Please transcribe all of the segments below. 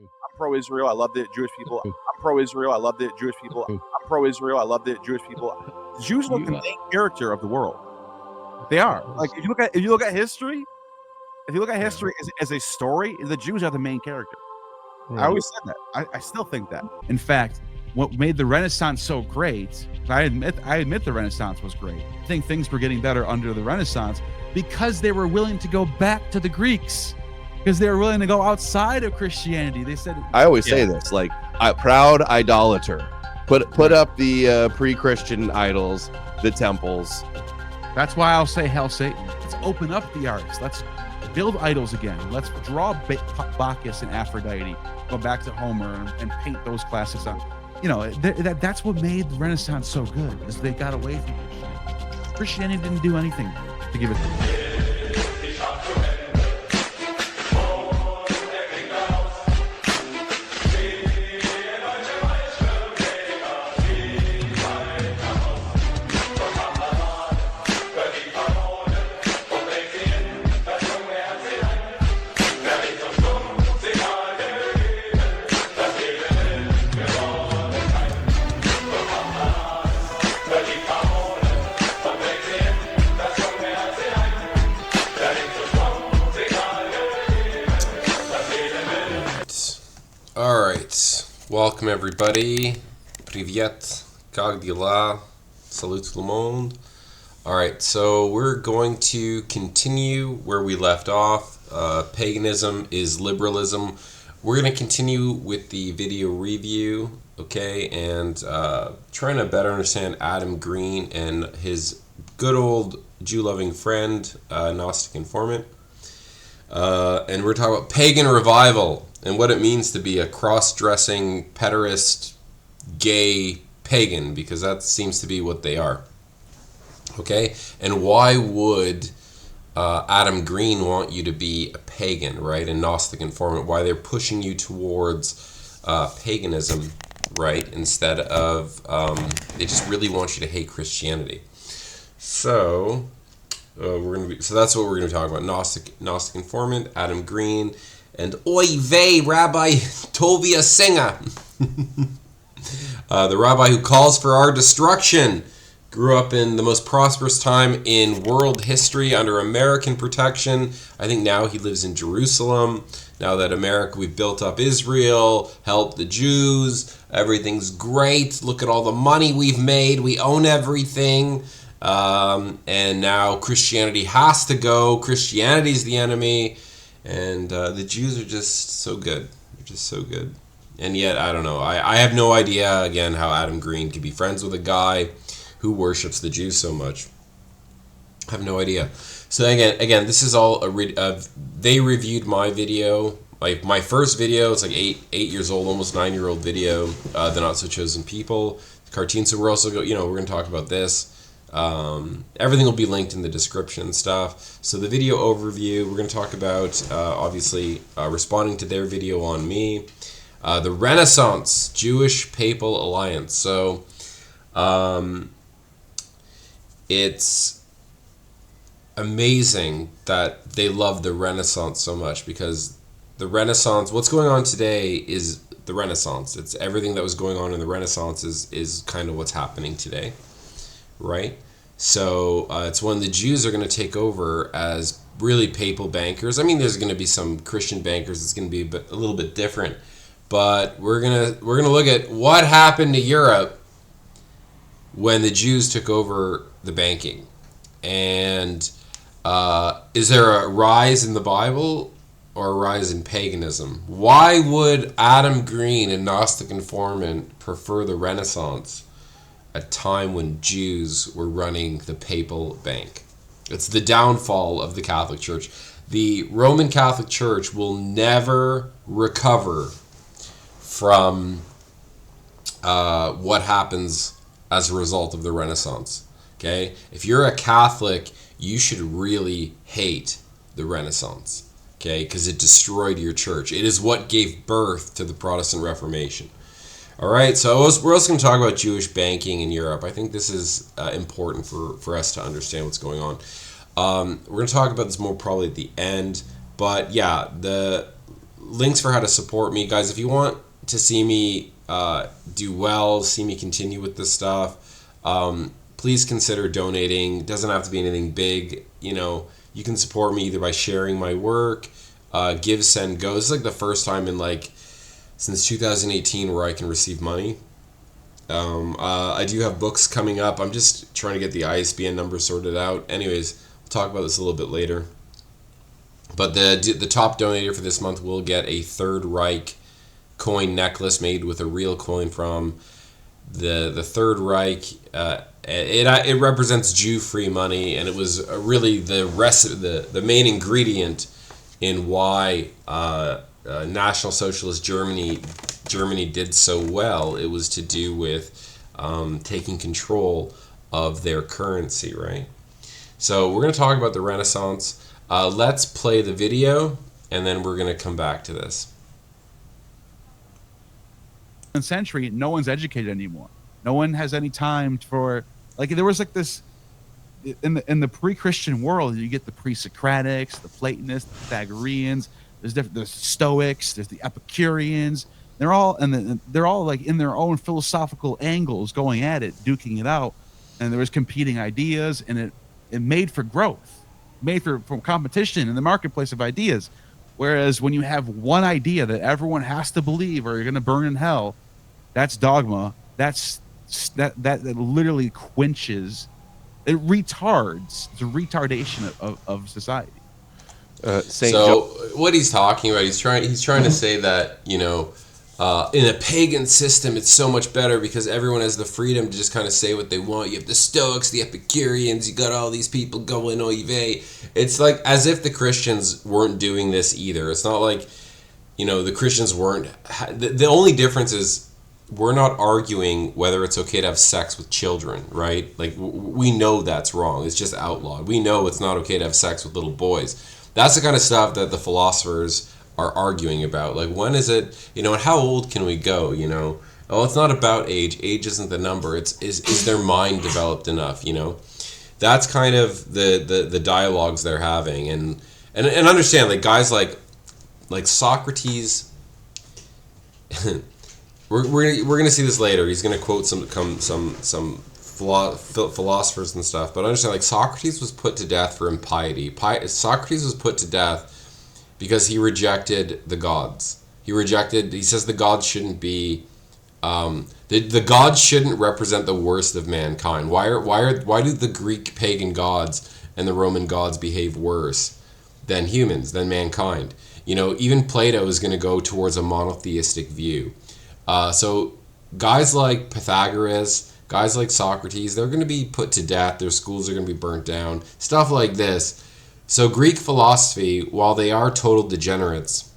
I'm pro-Israel. I love the Jewish people. I'm pro-Israel. I love the Jewish people. I'm pro-Israel. I love the Jewish people. Jews are the main character of the world. They are. Like if you look at history, as a story, the Jews are the main character. I always said that. I still think that. In fact, what made the Renaissance so great, I admit the Renaissance was great. I think things were getting better under the Renaissance because they were willing to go back to the Greeks, because they were willing to go outside of Christianity. They said, I always say this, like, proud idolater. Put up the pre-Christian idols, the temples. That's why I'll say, hell, Satan. Let's open up the arts. Let's build idols again. Let's draw Bacchus and Aphrodite. Go back to Homer and paint those classics on. You know, that's what made the Renaissance so good, is they got away from Christianity. Christianity didn't do anything to give it. Welcome everybody. Привет. Как дела? Salut tout le monde. Alright, so we're going to continue where we left off. Paganism is liberalism. We're going to continue with the video review, okay, and trying to better understand Adam Green and his good old Jew-loving friend, Gnostic informant. And we're talking about pagan revival and what it means to be a cross-dressing, pederast, gay pagan, because that seems to be what they are. Okay? And why would Adam Green want you to be a pagan, right? A Gnostic informant. Why they're pushing you towards paganism, right? Instead of, they just really want you to hate Christianity. So, so that's what we're going to talk about. Gnostic informant, Adam Green, and Oy vey, Rabbi Tovia Singer. The rabbi who calls for our destruction. Grew up in the most prosperous time in world history under American protection. I think now he lives in Jerusalem. Now that we've built up Israel, helped the Jews, everything's great. Look at all the money we've made. We own everything. And now Christianity has to go. Christianity's the enemy. And the Jews are just so good. They're just so good. And yet, I don't know. I have no idea, again, how Adam Green could be friends with a guy who worships the Jews so much. I have no idea. So again, this is all they reviewed my video, like my first video. It's like 8 years old, almost 9-year-old video. The Not So Chosen People cartoon. So we're also we're going to talk about this. Everything will be linked in the description and stuff. So the video overview, we're going to talk about obviously responding to their video on me. The Renaissance Jewish-Papal Alliance. So it's amazing that they love the Renaissance so much, because the Renaissance, what's going on today is the Renaissance. It's everything that was going on in the Renaissance is kind of what's happening today, right? So it's when the Jews are going to take over as really papal bankers. I mean, there's going to be some Christian bankers. It's going to be a little bit different, but we're gonna look at what happened to Europe when the Jews took over the banking. And is there a rise in the Bible or a rise in paganism? Why would Adam Green, a Gnostic informant, prefer the Renaissance, a time when Jews were running the papal bank? It's the downfall of the Catholic Church. The Roman Catholic Church will never recover from what happens as a result of the Renaissance. Okay? If you're a Catholic, you should really hate the Renaissance. Okay? Because it destroyed your church. It is what gave birth to the Protestant Reformation. All right, so we're also going to talk about Jewish banking in Europe. I think this is important for us to understand what's going on. We're going to talk about this more probably at the end. But yeah, links for how to support me, guys. If you want to see me do well, see me continue with this stuff, please consider donating. It doesn't have to be anything big. You know, you can support me either by sharing my work, give, send, go. This is like the first time in like since 2018 where I can receive money. I do have books coming up. I'm just trying to get the ISBN number sorted out. Anyways, we'll talk about this a little bit later. But the top donator for this month will get a Third Reich coin necklace made with a real coin from the Third Reich. It represents Jew-free money, and it was really the main ingredient in why National Socialist Germany did so well. It was to do with taking control of their currency, right? So we're going to talk about the Renaissance. Let's play the video, and then we're going to come back to this. Century, no one's educated anymore. No one has any time for, like, there was like this in the pre-Christian world. You get the pre-Socratics, the Platonists, the Pythagoreans. There's the Stoics. There's the Epicureans. They're all like in their own philosophical angles, going at it, duking it out. And there was competing ideas, and it made for growth, made for competition in the marketplace of ideas. Whereas when you have one idea that everyone has to believe or you're going to burn in hell, that's dogma. That literally quenches, it retards the retardation of society. What he's talking about, he's trying to say that, you know, in a pagan system, it's so much better because everyone has the freedom to just kind of say what they want. You have the Stoics, the Epicureans, you got all these people going oy vey. It's like as if the Christians weren't doing this either. It's not like, you know, the Christians weren't. The only difference is we're not arguing whether it's okay to have sex with children, right? Like, we know that's wrong. It's just outlawed. We know it's not okay to have sex with little boys. That's the kind of stuff that the philosophers are arguing about. Like, when is it, you know, and how old can we go, you know? Oh, it's not about age. Age isn't the number. Is their mind developed enough, you know? That's kind of the dialogues they're having. And understand, like, guys like Socrates, we're gonna see this later. He's gonna quote some philosophers and stuff. But understand, like, Socrates was put to death for impiety. Socrates was put to death because he rejected the gods. He says the gods shouldn't be, the gods shouldn't represent the worst of mankind. Why do the Greek pagan gods and the Roman gods behave worse than humans, than mankind? You know, even Plato is going to go towards a monotheistic view. So guys like Pythagoras, guys like Socrates, they're going to be put to death. Their schools are going to be burnt down. Stuff like this. So Greek philosophy, while they are total degenerates,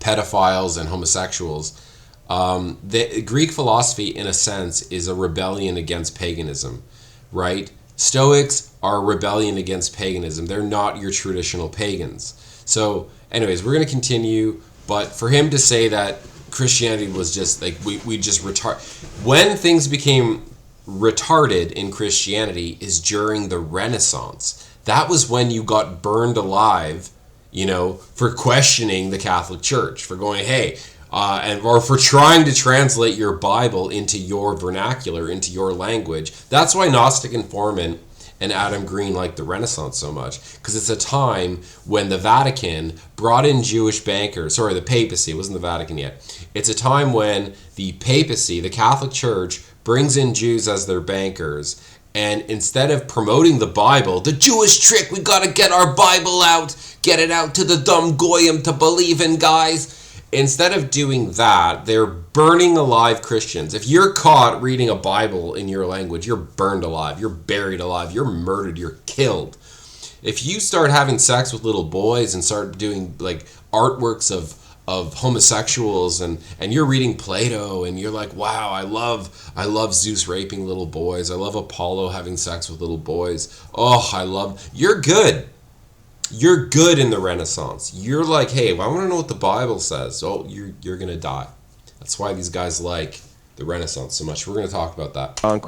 pedophiles and homosexuals, the Greek philosophy, in a sense, is a rebellion against paganism, right? Stoics are a rebellion against paganism. They're not your traditional pagans. So, anyways, we're going to continue. But for him to say that Christianity was just like, we just retard. When things became retarded in Christianity is during the Renaissance. That was when you got burned alive, you know, for questioning the Catholic Church, for going, hey, or for trying to translate your Bible into your vernacular, into your language. That's why Gnostic Informant and Adam Green liked the Renaissance so much, because it's a time when the Vatican brought in Jewish bankers. Sorry, the Papacy, it wasn't the Vatican yet. It's a time when the Papacy, the Catholic Church, brings in Jews as their bankers. And instead of promoting the Bible, the Jewish trick, we got to get our Bible out, get it out to the dumb goyim to believe in, guys. Instead of doing that, they're burning alive Christians. If you're caught reading a Bible in your language, you're burned alive, you're buried alive, you're murdered, you're killed. If you start having sex with little boys and start doing like artworks of homosexuals and you're reading Plato and you're like, wow, I love Zeus raping little boys. I love Apollo having sex with little boys. Oh, you're good. You're good in the Renaissance. You're like, hey, I want to know what the Bible says. Oh, you're going to die. That's why these guys like the Renaissance so much. We're going to talk about that.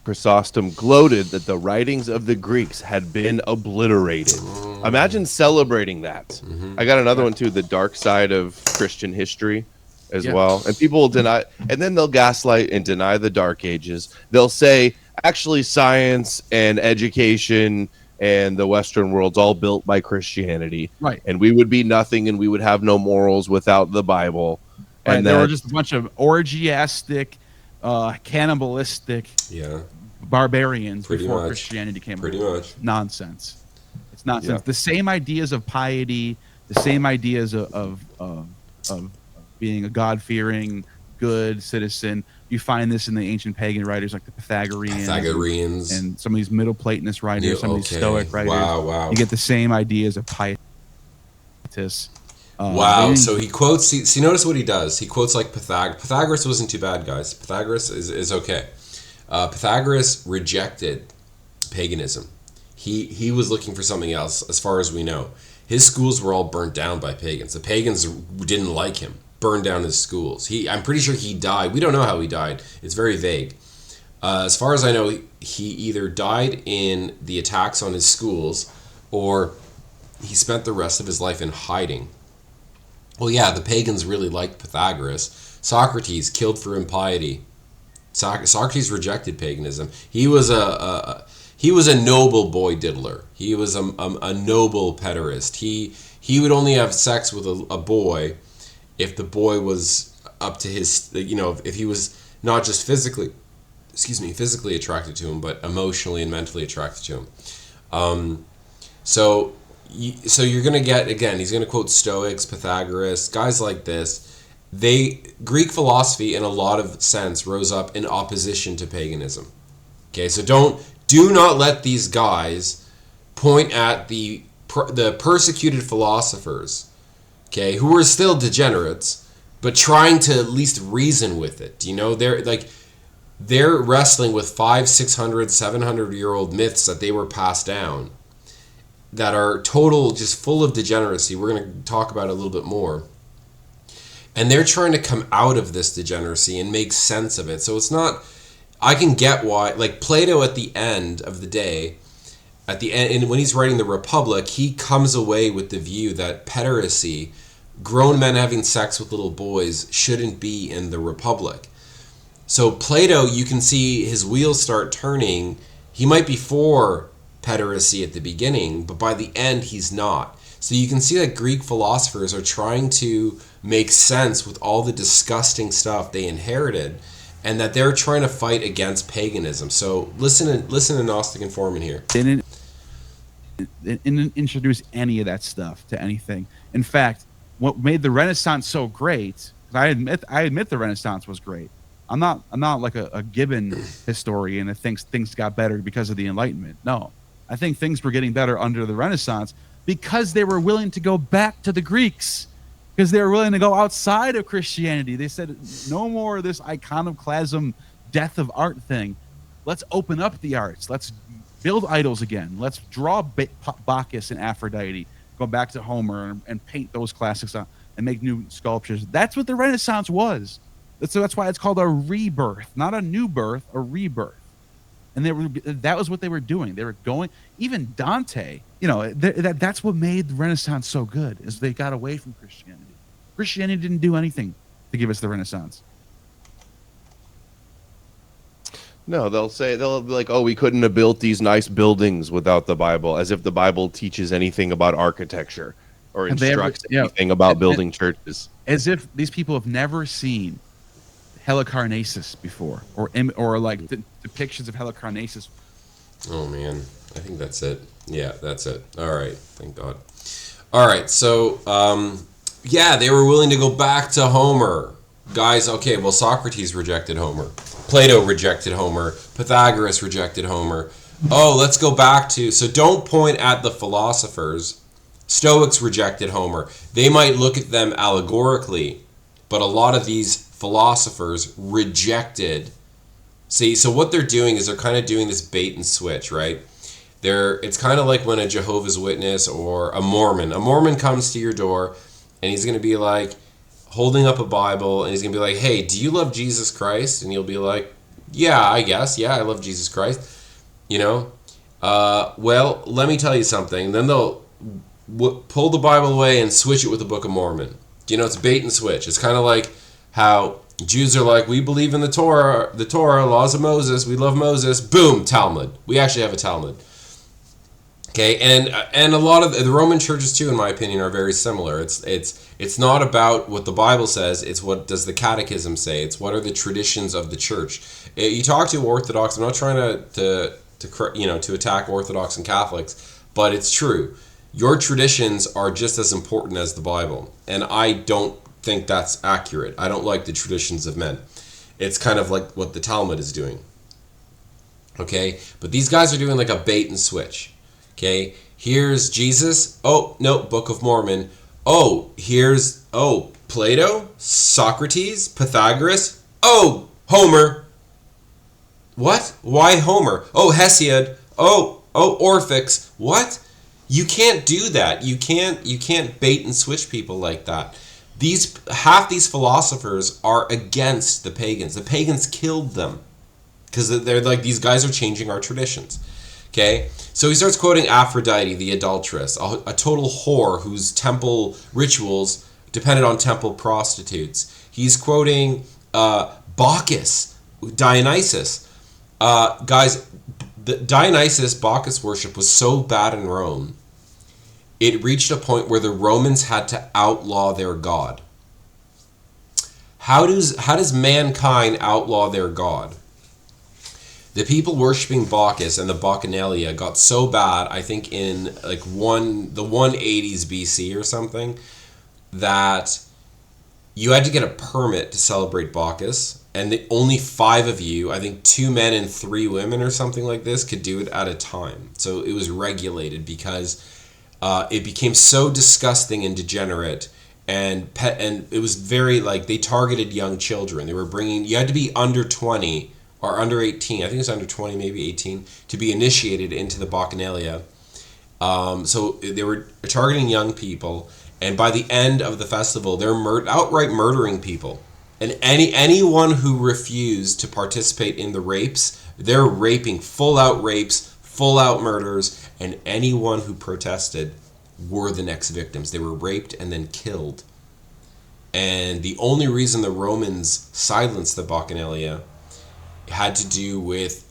Chrysostom gloated that the writings of the Greeks had been obliterated. Imagine celebrating that. Mm-hmm. I got another one too, the dark side of Christian history as well. And people will deny, and then they'll gaslight and deny the dark ages. They'll say, actually, science and education and the Western world's all built by Christianity. Right. And we would be nothing and we would have no morals without the Bible. Right. And there were just a bunch of orgiastic, cannibalistic barbarians before Christianity came along. Pretty much. Nonsense. It's nonsense. The same ideas of piety, the same ideas of being a God-fearing, good citizen. You find this in the ancient pagan writers like the Pythagoreans. And some of these Middle Platonist writers, some of these Stoic writers. Wow. You get the same ideas of pietists. Wow. So he quotes, see, notice what he does. He quotes like Pythagoras. Pythagoras wasn't too bad, guys. Pythagoras is okay. Pythagoras rejected paganism. He was looking for something else, as far as we know. His schools were all burnt down by pagans. The pagans didn't like him, burned down his schools. I'm pretty sure he died. We don't know how he died. It's very vague. As far as I know, he either died in the attacks on his schools, or he spent the rest of his life in hiding. Well, yeah, the pagans really liked Pythagoras. Socrates killed for impiety. Socrates rejected paganism. He was a noble boy diddler. He was a noble pederast. He would only have sex with a boy if the boy was up to his, if he was not just physically attracted to him, but emotionally and mentally attracted to him. So you're going to get, again, he's going to quote Stoics, Pythagoras, guys like this. Greek philosophy, in a lot of sense, rose up in opposition to paganism. Okay, so do not let these guys point at the persecuted philosophers, okay, who were still degenerates, but trying to at least reason with it. They're wrestling with 500, 600, 700-year-old myths that they were passed down that are total, just full of degeneracy. We're going to talk about it a little bit more. And they're trying to come out of this degeneracy and make sense of it. So it's not, I can get why, like Plato at the end of the day, and when he's writing the Republic, he comes away with the view that pederasty, grown men having sex with little boys, shouldn't be in the Republic. So Plato, you can see his wheels start turning. He might be for pederasty at the beginning, but by the end, he's not. So you can see that Greek philosophers are trying to make sense with all the disgusting stuff they inherited, and that they're trying to fight against paganism. So listen to Gnostic Informant here. They didn't introduce any of that stuff to anything. In fact, what made the Renaissance so great, I admit the Renaissance was great. I'm not like a Gibbon historian that thinks things got better because of the Enlightenment. No, I think things were getting better under the Renaissance because they were willing to go back to the Greeks, because they were willing to go outside of Christianity. They said, no more of this iconoclasm, death of art thing. Let's open up the arts. Let's build idols again. Let's draw Bacchus and Aphrodite, go back to Homer and paint those classics and make new sculptures. That's what the Renaissance was. So that's why it's called a rebirth, not a new birth, a rebirth. And that was what they were doing. They were going, even Dante, that's what made the Renaissance so good, is they got away from Christianity. Christianity didn't do anything to give us the Renaissance. No, they'll be like, oh, we couldn't have built these nice buildings without the Bible, as if the Bible teaches anything about architecture or instructs anything about building churches. As if these people have never seen Helicarnassus before, or like depictions of Helicarnassus. Oh man, I think that's it. Yeah, that's it. All right, thank God. All right, so they were willing to go back to Homer, guys. Okay, well, Socrates rejected Homer, Plato rejected Homer, Pythagoras rejected Homer. Oh, let's go back to, so don't point at the philosophers. Stoics rejected Homer. They might look at them allegorically, but a lot of these philosophers rejected. See, so what they're doing is they're kind of doing this bait and switch, right? It's kind of like when a Jehovah's Witness or a Mormon comes to your door, and he's going to be like holding up a Bible, and he's going to be like, hey, do you love Jesus Christ? And you'll be like, yeah, I guess. Yeah, I love Jesus Christ. Well, let me tell you something. And then they'll pull the Bible away and switch it with the Book of Mormon. You know, it's bait and switch. It's kind of like how Jews are like, we believe in the Torah, laws of Moses, we love Moses. Boom, Talmud. We actually have a Talmud. Okay, and a lot of the Roman churches too, in my opinion, are very similar. It's not about what the Bible says. It's what does the Catechism say. It's what are the traditions of the church. You talk to Orthodox. I'm not trying to attack Orthodox and Catholics, but it's true. Your traditions are just as important as the Bible, and I don't think that's accurate. I don't like the traditions of men. It's kind of like what the Talmud is doing. Okay, but these guys are doing like a bait and switch. Okay, here's Jesus. Oh, no, Book of Mormon. Oh, here's, Plato, Socrates, Pythagoras. Oh, Homer. What? Why Homer? Oh, Hesiod. Oh, Orphics. What? You can't do that. You can't bait and switch people like that. Half these philosophers are against the pagans. The pagans killed them because they're like, these guys are changing our traditions. Okay, so he starts quoting Aphrodite, the adulteress, a total whore whose temple rituals depended on temple prostitutes. He's quoting Bacchus, Dionysus. Guys, the Bacchus worship was so bad in Rome, it reached a point where the Romans had to outlaw their god. How does mankind outlaw their god? The people worshiping Bacchus and the Bacchanalia got so bad, I think in like the 180s BC or something, that you had to get a permit to celebrate Bacchus, and only 5 of you, I think 2 men and 3 women or something like this, could do it at a time. So it was regulated because it became so disgusting and degenerate, and it was very like they targeted young children. They were you had to be under 20 or under 18, I think it's under 20, maybe 18, to be initiated into the Bacchanalia. So they were targeting young people, and by the end of the festival, they're outright murdering people. And anyone who refused to participate in the rapes, they're raping, full-out rapes, full-out murders, and anyone who protested were the next victims. They were raped and then killed. And the only reason the Romans silenced the Bacchanalia had to do with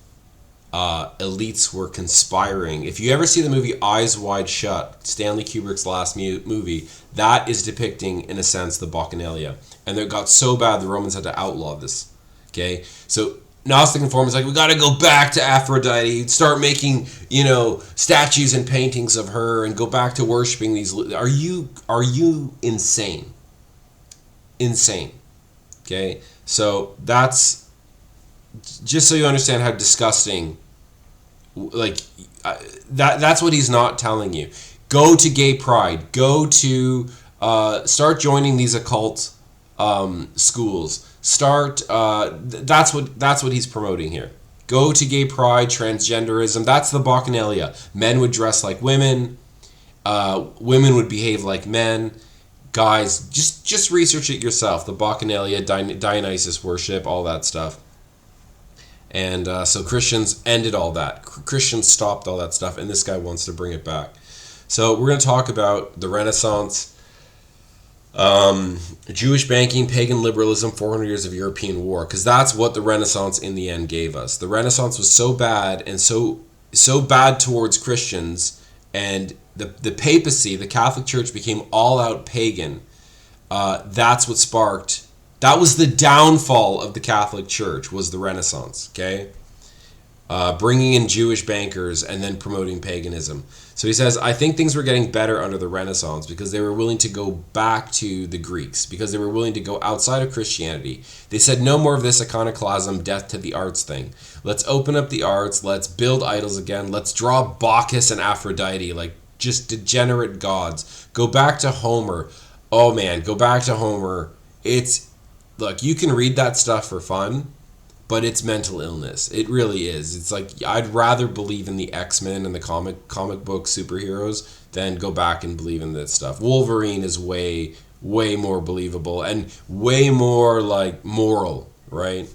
elites were conspiring. If you ever see the movie Eyes Wide Shut, Stanley Kubrick's last movie, that is depicting, in a sense, the Bacchanalia. And it got so bad the Romans had to outlaw this. Okay? So Gnostic form is like, we got to go back to Aphrodite, start making, statues and paintings of her, and go back to worshiping these. Are you insane? Insane. Okay? So that's just so you understand how disgusting, that's what he's not telling you. Go to gay pride. Go to start joining these occult schools. That's what he's promoting here. Go to gay pride, transgenderism. That's the Bacchanalia. Men would dress like women. Women would behave like men. Guys, just research it yourself. The Bacchanalia, Dionysus worship, all that stuff. And so Christians ended all that. Christians stopped all that stuff, and this guy wants to bring it back. So we're going to talk about the Renaissance, Jewish banking, pagan liberalism, 400 years of European war, because that's what the Renaissance in the end gave us. The Renaissance was so bad and so bad towards Christians, and the papacy, the Catholic Church, became all-out pagan. That's what sparked. That was the downfall of the Catholic Church, was the Renaissance, okay? Bringing in Jewish bankers and then promoting paganism. So he says, I think things were getting better under the Renaissance because they were willing to go back to the Greeks, because they were willing to go outside of Christianity. They said, no more of this iconoclasm, death to the arts thing. Let's open up the arts. Let's build idols again. Let's draw Bacchus and Aphrodite, like just degenerate gods. Go back to Homer. Oh man, go back to Homer. Look, you can read that stuff for fun, but it's mental illness. It really is. It's like, I'd rather believe in the X-Men and the comic book superheroes than go back and believe in this stuff. Wolverine is way, way more believable and way more like moral, right?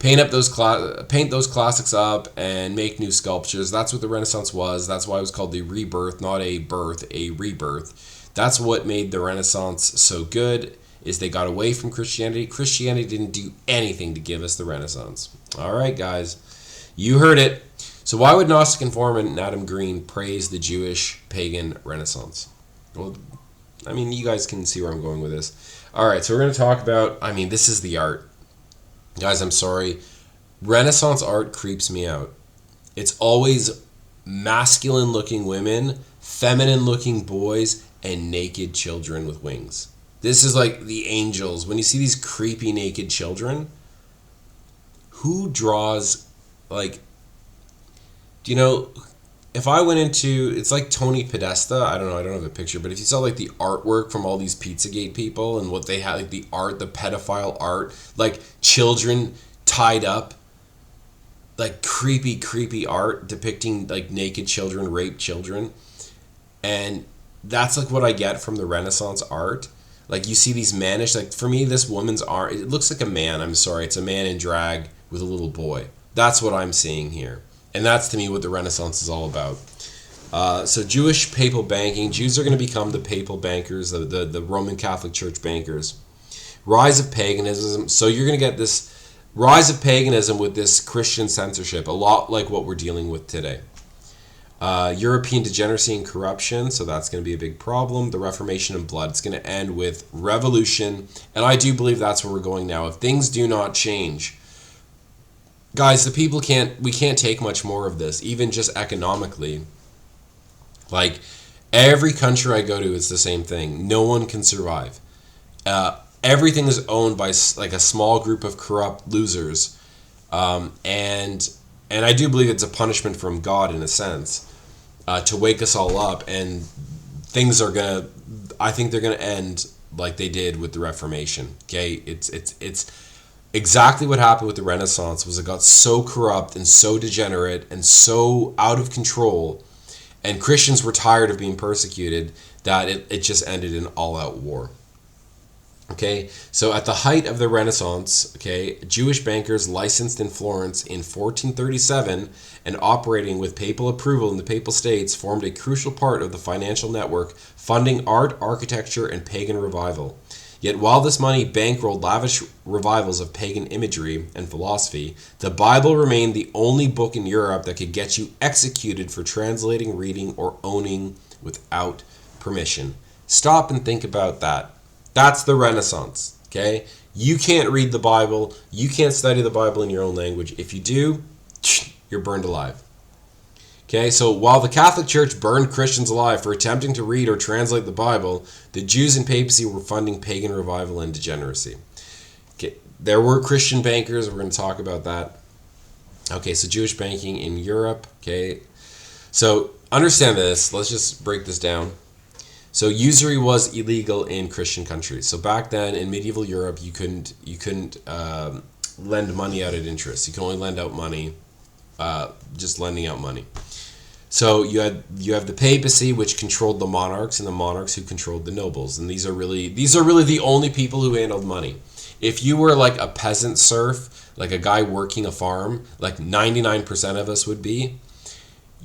paint those classics up and make new sculptures. That's what the Renaissance was. That's why it was called the rebirth, not a birth, a rebirth. That's what made the Renaissance so good, is they got away from Christianity. Christianity didn't do anything to give us the Renaissance. All right, guys, you heard it. So why would Gnostic informant Adam Green praise the Jewish pagan Renaissance? Well, I mean, you guys can see where I'm going with this. All right, so we're going to talk about, this is the art. Guys, I'm sorry. Renaissance art creeps me out. It's always masculine-looking women, feminine-looking boys, and naked children with wings. This is like the angels. When you see these creepy naked children, who draws, if I went into, it's like Tony Podesta, I don't have a picture, but if you saw like the artwork from all these Pizzagate people and what they had, like the art, the pedophile art, like children tied up, like creepy art depicting like naked children, raped children. And that's like what I get from the Renaissance art. Like you see these mannish, like for me, this woman's art, it looks like a man, I'm sorry, it's a man in drag with a little boy. That's what I'm seeing here. And that's, to me, what the Renaissance is all about. So Jewish papal banking. Jews are going to become the papal bankers, the Roman Catholic Church bankers. Rise of paganism. So you're going to get this rise of paganism with this Christian censorship, a lot like what we're dealing with today. European degeneracy and corruption. So that's going to be a big problem. The Reformation and blood. It's going to end with revolution. And I do believe that's where we're going now. If things do not change, guys, we can't take much more of this, even just economically. Like, every country I go to, it's the same thing. No one can survive. Everything is owned by, like, a small group of corrupt losers. And I do believe it's a punishment from God, in a sense, to wake us all up. And things are I think they're going to end like they did with the Reformation. Okay? It's exactly what happened with the Renaissance was it got so corrupt and so degenerate and so out of control, and Christians were tired of being persecuted, that it just ended in all-out war. Okay, so at the height of the Renaissance, Jewish bankers licensed in Florence in 1437 and operating with papal approval in the Papal States formed a crucial part of the financial network, funding art, architecture, and pagan revival. Yet while this money bankrolled lavish revivals of pagan imagery and philosophy, the Bible remained the only book in Europe that could get you executed for translating, reading, or owning without permission. Stop and think about that. That's the Renaissance, okay? You can't read the Bible. You can't study the Bible in your own language. If you do, you're burned alive. Okay, so while the Catholic Church burned Christians alive for attempting to read or translate the Bible, the Jews and papacy were funding pagan revival and degeneracy. Okay, there were Christian bankers. We're going to talk about that. Okay, so Jewish banking in Europe. Okay, so understand this. Let's just break this down. So usury was illegal in Christian countries. So back then in medieval Europe, you couldn't lend money out at interest. You can only lend out money, just lending out money. So you have the papacy, which controlled the monarchs, and the monarchs who controlled the nobles. And these are really the only people who handled money. If you were like a peasant serf, like a guy working a farm, like 99% of us would be,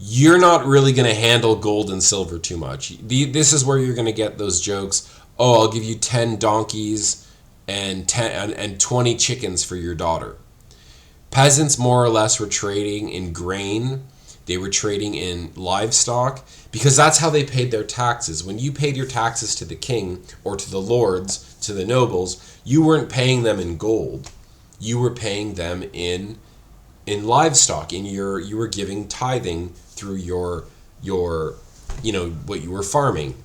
you're not really going to handle gold and silver too much. This is where you're going to get those jokes. Oh, I'll give you 10 donkeys and 20 chickens for your daughter. Peasants more or less were trading in grain. They were trading in livestock because that's how they paid their taxes. When you paid your taxes to the king or to the lords, to the nobles, you weren't paying them in gold. You were paying them in livestock. You were giving tithing through your what you were farming.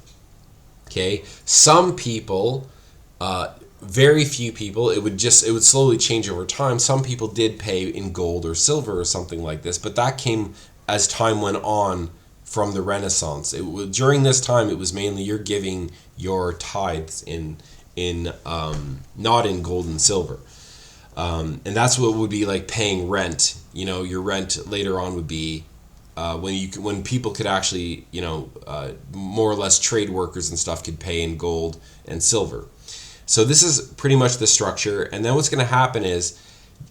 Okay? Some people, very few people, it would slowly change over time. Some people did pay in gold or silver or something like this, but that came as time went on from the Renaissance. During this time, it was mainly you're giving your tithes in not in gold and silver, and that's what would be like paying rent. Your rent later on would be when people could actually more or less trade workers and stuff could pay in gold and silver. So this is pretty much the structure. And then what's going to happen is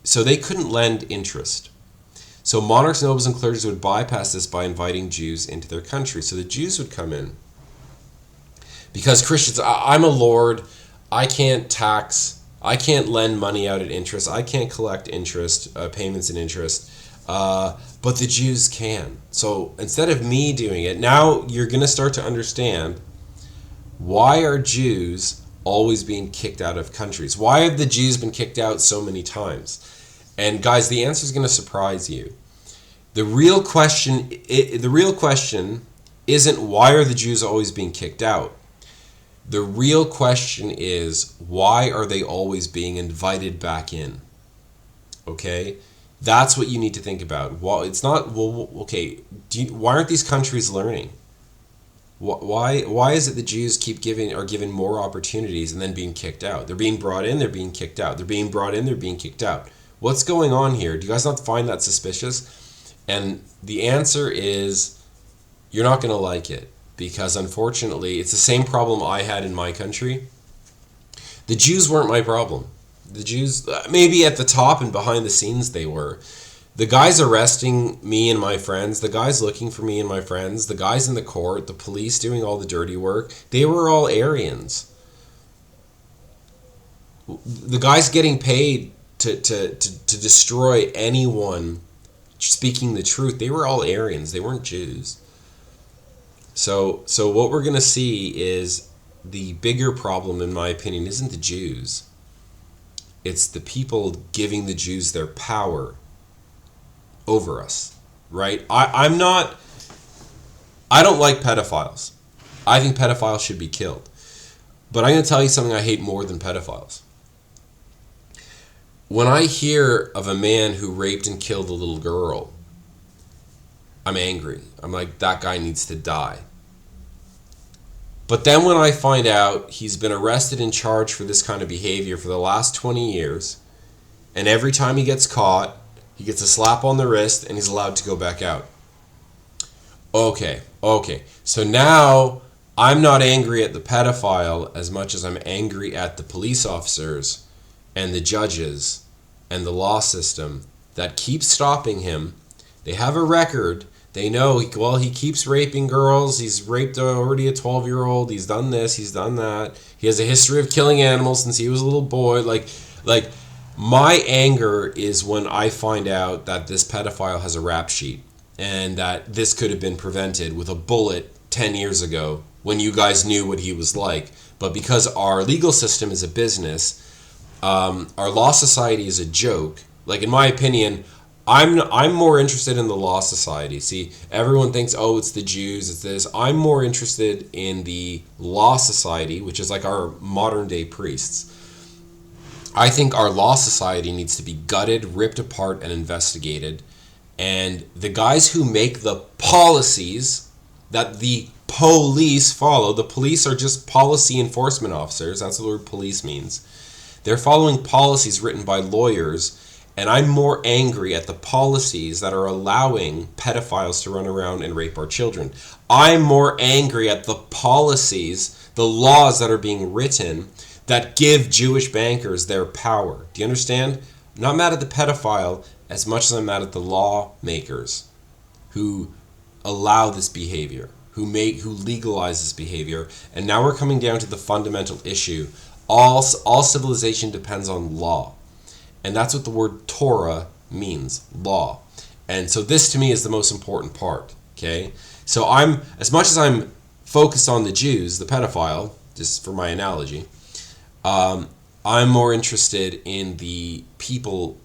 So they couldn't lend interest. So monarchs, nobles, and clergy would bypass this by inviting Jews into their country. So the Jews would come in. Because Christians, I'm a lord, I can't tax, I can't lend money out at interest, I can't collect interest, payments and interest, but the Jews can. So instead of me doing it, now you're going to start to understand, why are Jews always being kicked out of countries? Why have the Jews been kicked out so many times? And guys, the answer is going to surprise you. The real question isn't why are the Jews always being kicked out. The real question is, why are they always being invited back in? Okay? That's what you need to think about. Well, it's not, well, okay, why aren't these countries learning? Why is it the Jews are given more opportunities and then being kicked out? They're being brought in, they're being kicked out. They're being brought in, they're being kicked out. What's going on here? Do you guys not find that suspicious? And the answer is, you're not going to like it. Because unfortunately, it's the same problem I had in my country. The Jews weren't my problem. The Jews, maybe at the top and behind the scenes they were. The guys arresting me and my friends, the guys looking for me and my friends, the guys in the court, the police doing all the dirty work, they were all Aryans. The guys getting paid to destroy anyone speaking the truth, they were all Aryans. They weren't Jews. So what we're going to see is the bigger problem, in my opinion, isn't the Jews. It's the people giving the Jews their power over us, right? I don't like pedophiles. I think pedophiles should be killed. But I'm going to tell you something I hate more than pedophiles. When I hear of a man who raped and killed a little girl, I'm angry. I'm like, that guy needs to die. But then when I find out he's been arrested and charged for this kind of behavior for the last 20 years, and every time he gets caught, he gets a slap on the wrist and he's allowed to go back out. Okay. So now I'm not angry at the pedophile as much as I'm angry at the police officers and the judges and the law system that keep stopping him. They have a record. They know, he keeps raping girls. He's raped already a 12-year-old. He's done this. He's done that. He has a history of killing animals since he was a little boy. Like my anger is when I find out that this pedophile has a rap sheet and that this could have been prevented with a bullet 10 years ago when you guys knew what he was like. But because our legal system is a business, our law society is a joke. Like, in my opinion, I'm more interested in the law society. See, everyone thinks, oh, it's the Jews, it's this. I'm more interested in the law society, which is like our modern day priests. I think our law society needs to be gutted, ripped apart, and investigated. And the guys who make the policies that the police follow, the police are just policy enforcement officers. That's what the word police means. They're following policies written by lawyers. And I'm more angry at the policies that are allowing pedophiles to run around and rape our children. I'm more angry at the policies, the laws that are being written that give Jewish bankers their power. Do you understand? I'm not mad at the pedophile as much as I'm mad at the lawmakers who allow this behavior, who legalize this behavior. And now we're coming down to the fundamental issue. All civilization depends on law. And that's what the word Torah means, law. And so this to me is the most important part, okay? So as much as I'm focused on the Jews, the pedophile, just for my analogy, I'm more interested in the people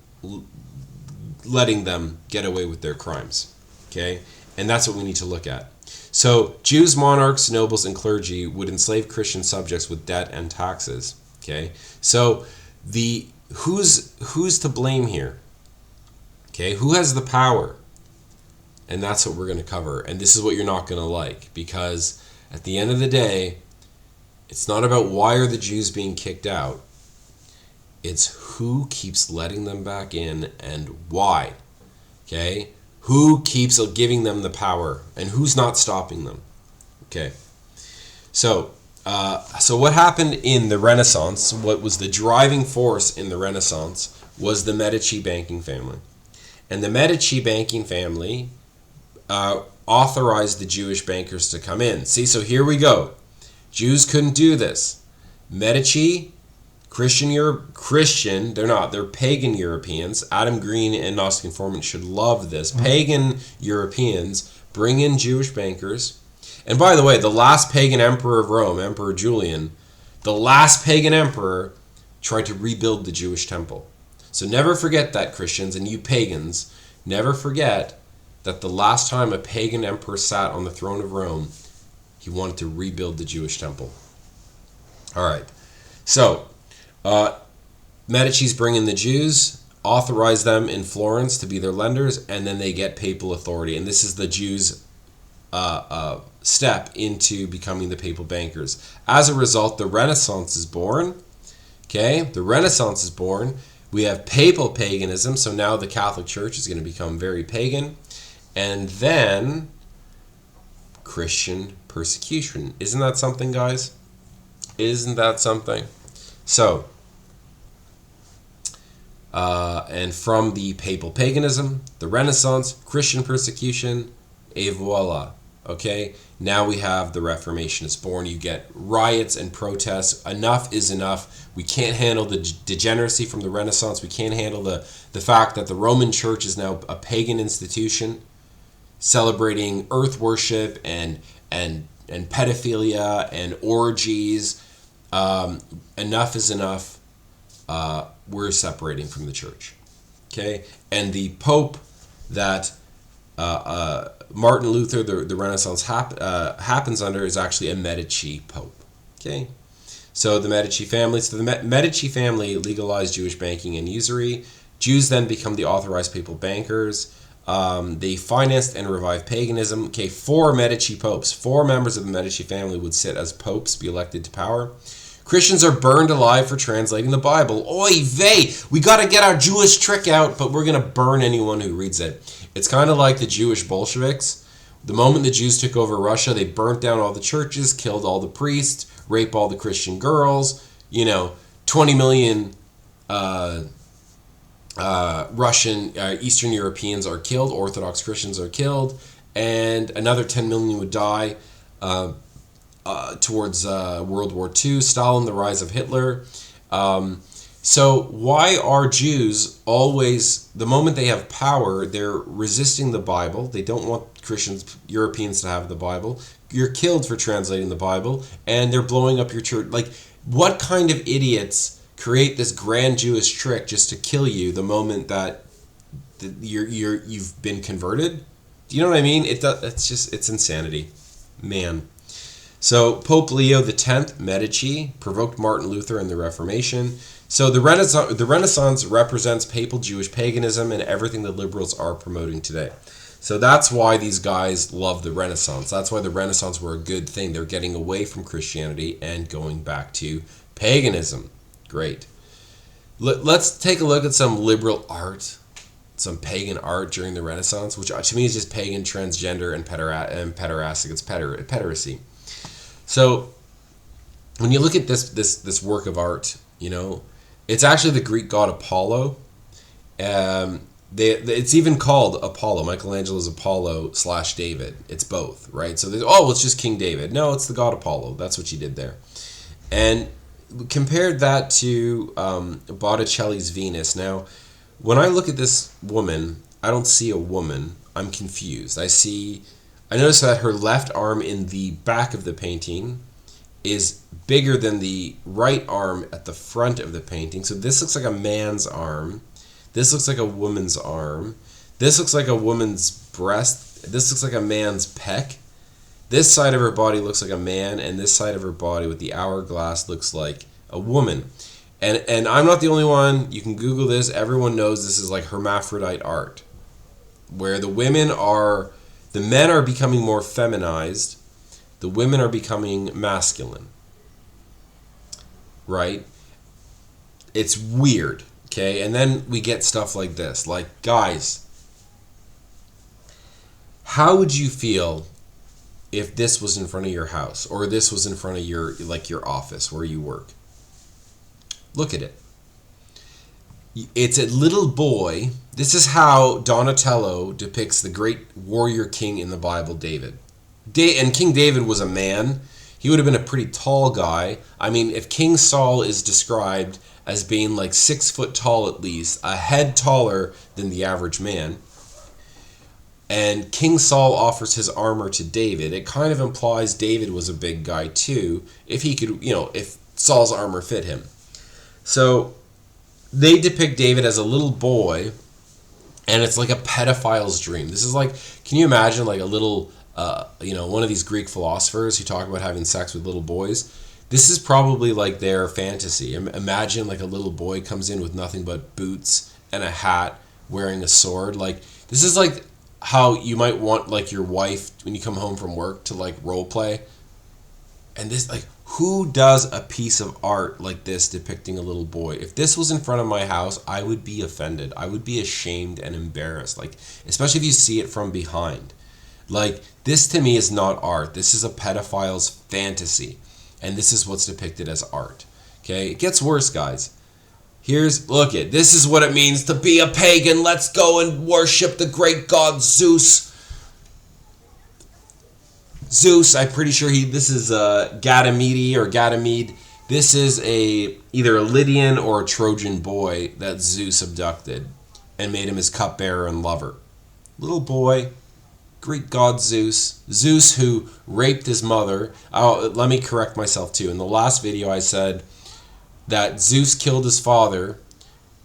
letting them get away with their crimes, okay? And that's what we need to look at. So Jews, monarchs, nobles, and clergy would enslave Christian subjects with debt and taxes, okay? So who's to blame here? Okay, who has the power? And that's what we're going to cover. And this is what you're not going to like, because at the end of the day, it's not about why are the Jews being kicked out. It's who keeps letting them back in and why. Okay? Who keeps giving them the power and who's not stopping them. Okay. So what happened in the Renaissance, what was the driving force in the Renaissance, was the Medici banking family. And the Medici banking family authorized the Jewish bankers to come in. See, so here we go. Jews couldn't do this. Medici, Christian, they're pagan Europeans. Adam Green and Gnostic Informant should love this. Pagan Europeans bring in Jewish bankers. And by the way, the last pagan emperor of Rome, Emperor Julian, the last pagan emperor tried to rebuild the Jewish temple. So never forget that, Christians, and you pagans, never forget that the last time a pagan emperor sat on the throne of Rome, he wanted to rebuild the Jewish temple. All right. So, Medici's bring in the Jews, authorize them in Florence to be their lenders, and then they get papal authority. And this is the Jews' step into becoming the papal bankers. As a result, the Renaissance is born. Okay, the Renaissance is born. We have papal paganism, so now the Catholic Church is going to become very pagan. And then Christian persecution. Isn't that something, guys? Isn't that something? So, and from the papal paganism, the Renaissance, Christian persecution, et voila. Okay, now we have the Reformation is born. You get riots and protests. Enough is enough. We can't handle the degeneracy from the Renaissance. We can't handle the fact that the Roman Church is now a pagan institution, celebrating earth worship and pedophilia and orgies. Enough is enough. We're separating from the church. Okay, and the Pope that Martin Luther, the Renaissance happens under, is actually a Medici Pope. Okay, so the Medici family. So the Medici family legalized Jewish banking and usury. Jews then become the authorized papal bankers. They financed and revived paganism. Okay, 4 Medici popes, 4 members of the Medici family would sit as popes, be elected to power. Christians are burned alive for translating the Bible. Oy vey! We got to get our Jewish trick out, but we're going to burn anyone who reads it. It's kind of like the Jewish Bolsheviks. The moment the Jews took over Russia, they burnt down all the churches, killed all the priests, raped all the Christian girls. 20 million Russian, Eastern Europeans are killed, Orthodox Christians are killed, and another 10 million would die towards World War II, Stalin, the rise of Hitler. So why are Jews always, the moment they have power, they're resisting the Bible? They don't want Christians, Europeans to have the Bible. You're killed for translating the Bible, and they're blowing up your church. Like, what kind of idiots create this grand Jewish trick just to kill you the moment that you've been converted? Do you know what I mean? It's insanity, man. So Pope Leo X, Medici, provoked Martin Luther and the Reformation. So the Renaissance represents papal Jewish paganism and everything the liberals are promoting today. So that's why these guys love the Renaissance. That's why the Renaissance were a good thing. They're getting away from Christianity and going back to paganism. Great. Let's take a look at some liberal art, some pagan art during the Renaissance, which to me is just pagan, transgender, and pederastic. It's pederasty. So when you look at this work of art, it's actually the Greek god Apollo. It's even called Apollo. Michelangelo's Apollo / David. It's both, right? So it's just King David. No, it's the god Apollo. That's what you did there. And compared that to Botticelli's Venus. Now, when I look at this woman, I don't see a woman. I'm confused. I notice that her left arm in the back of the painting is bigger than the right arm at the front of the painting. So this looks like a man's arm. This looks like a woman's arm. This looks like a woman's breast. This looks like a man's pec. This side of her body looks like a man, and this side of her body with the hourglass looks like a woman. And I'm not the only one. You can Google this. Everyone knows this is like hermaphrodite art, where the men are becoming more feminized, the women are becoming masculine. Right? It's weird, okay? And then we get stuff like this. Like, guys, how would you feel if this was in front of your house, or this was in front of your office where you work? Look at it. It's a little boy. This is how Donatello depicts the great warrior king in the Bible, David. And King David was a man. He would have been a pretty tall guy. I mean, if King Saul is described as being like 6 foot tall at least, a head taller than the average man, and King Saul offers his armor to David, it kind of implies David was a big guy too, if he could, if Saul's armor fit him. So they depict David as a little boy, and it's like a pedophile's dream. This is like, can you imagine like a little, one of these Greek philosophers who talk about having sex with little boys? This is probably like their fantasy. Imagine like a little boy comes in with nothing but boots and a hat, wearing a sword. Like, this is like how you might want like your wife when you come home from work to like role play. And this, like, who does a piece of art like this depicting a little boy? If this was in front of my house, I would be offended. I would be ashamed and embarrassed. Like, especially if you see it from behind. Like, this to me is not art. This is a pedophile's fantasy. And this is what's depicted as art. Okay? It gets worse, guys. This is what it means to be a pagan. Let's go and worship the great god Zeus. Zeus, I'm pretty sure this is Ganymede. This is either a Lydian or a Trojan boy that Zeus abducted and made him his cupbearer and lover. Little boy, Greek god Zeus. Zeus who raped his mother. Let me correct myself too. In the last video I said that Zeus killed his father,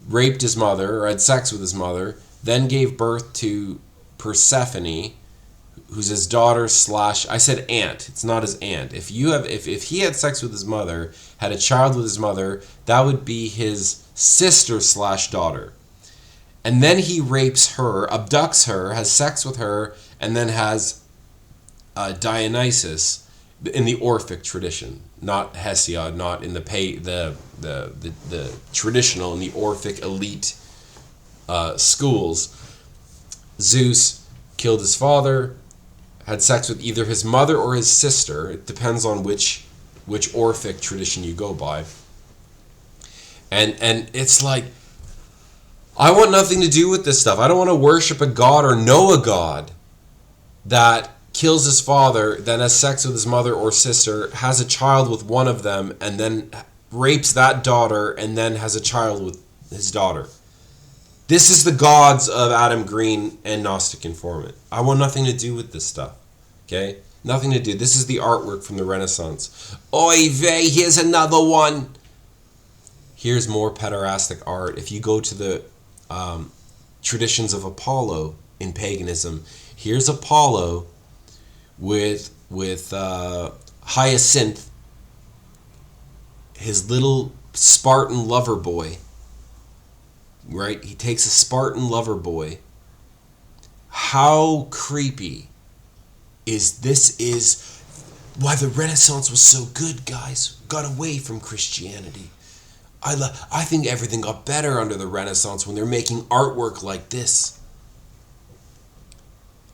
raped his mother, or had sex with his mother, then gave birth to Persephone, who's his daughter / I said aunt. It's not his aunt. If he had sex with his mother, had a child with his mother, that would be his sister / daughter. And then he rapes her, abducts her, has sex with her, and then has Dionysus in the Orphic tradition, not Hesiod, not in the traditional, in the Orphic elite schools. Zeus killed his father, had sex with either his mother or his sister. It depends on which Orphic tradition you go by. And it's like, I want nothing to do with this stuff. I don't want to worship a god or know a god that kills his father, then has sex with his mother or sister, has a child with one of them, and then rapes that daughter, and then has a child with his daughter. This is the gods of Adam Green and Gnostic Informant. I want nothing to do with this stuff. Okay? Nothing to do. This is the artwork from the Renaissance. Oy vey, here's another one. Here's more pederastic art. If you go to the traditions of Apollo in paganism, here's Apollo with Hyacinth, his little Spartan lover boy. Right? He takes a Spartan lover boy. How creepy is why the Renaissance was so good, guys. Got away from Christianity. I think everything got better under the Renaissance when they're making artwork like this.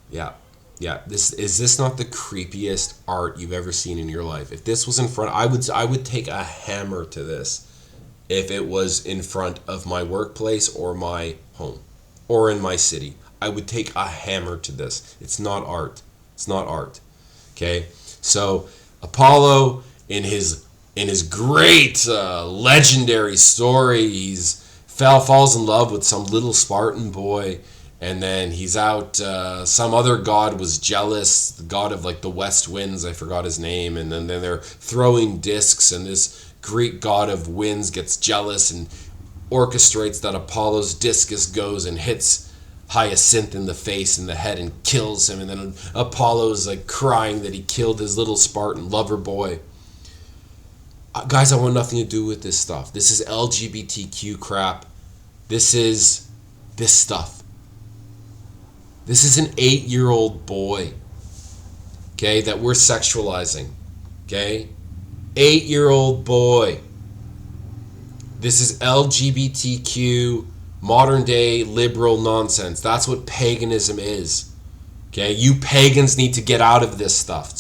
Yeah. Is this not the creepiest art you've ever seen in your life? If this was in front, I would take a hammer to this. If it was in front of my workplace or my home or in my city, I would take a hammer to this. It's not art. It's not art. Okay? So Apollo, in his great legendary story, falls in love with some little Spartan boy, and then he's out. Some other god was jealous, the god of like the west winds. I forgot his name. And then they're throwing discs, and this Greek god of winds gets jealous and orchestrates that Apollo's discus goes and hits Hyacinth in the face and the head and kills him. And then Apollo's like crying that he killed his little Spartan lover boy. Guys, I want nothing to do with this stuff. This is LGBTQ crap. This is this stuff. This is an 8-year-old boy, okay, that we're sexualizing, okay? 8-year-old boy. This is LGBTQ, modern day liberal nonsense. That's what paganism is. Okay, you pagans need to get out of this stuff.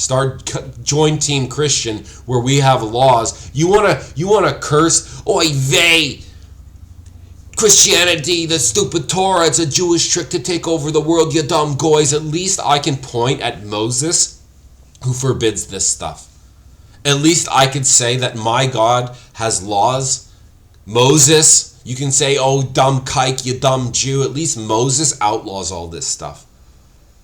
Join Team Christian, where we have laws. You wanna curse? Oy vey! Christianity, the stupid Torah, it's a Jewish trick to take over the world, you dumb goys. At least I can point at Moses, who forbids this stuff. At least I could say that my God has laws. Moses, you can say, oh, dumb kike, you dumb Jew. At least Moses outlaws all this stuff.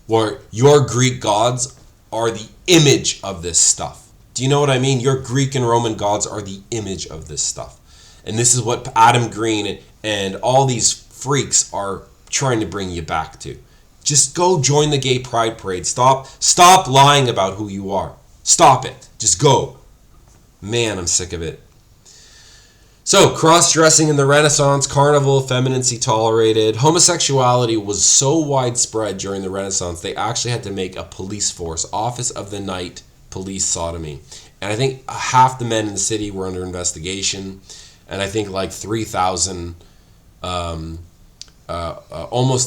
Where your Greek gods are the image of this stuff. Do you know what I mean? Your Greek and Roman gods are the image of this stuff. And this is what Adam Green and all these freaks are trying to bring you back to. Just go join the gay pride parade. Stop lying about who you are. Stop it. Just go. Man, I'm sick of it. So, cross-dressing in the Renaissance, carnival, effeminacy tolerated. Homosexuality was so widespread during the Renaissance, they actually had to make a police force, Office of the Night Police Sodomy. And I think half the men in the city were under investigation. And I think like 3,000, almost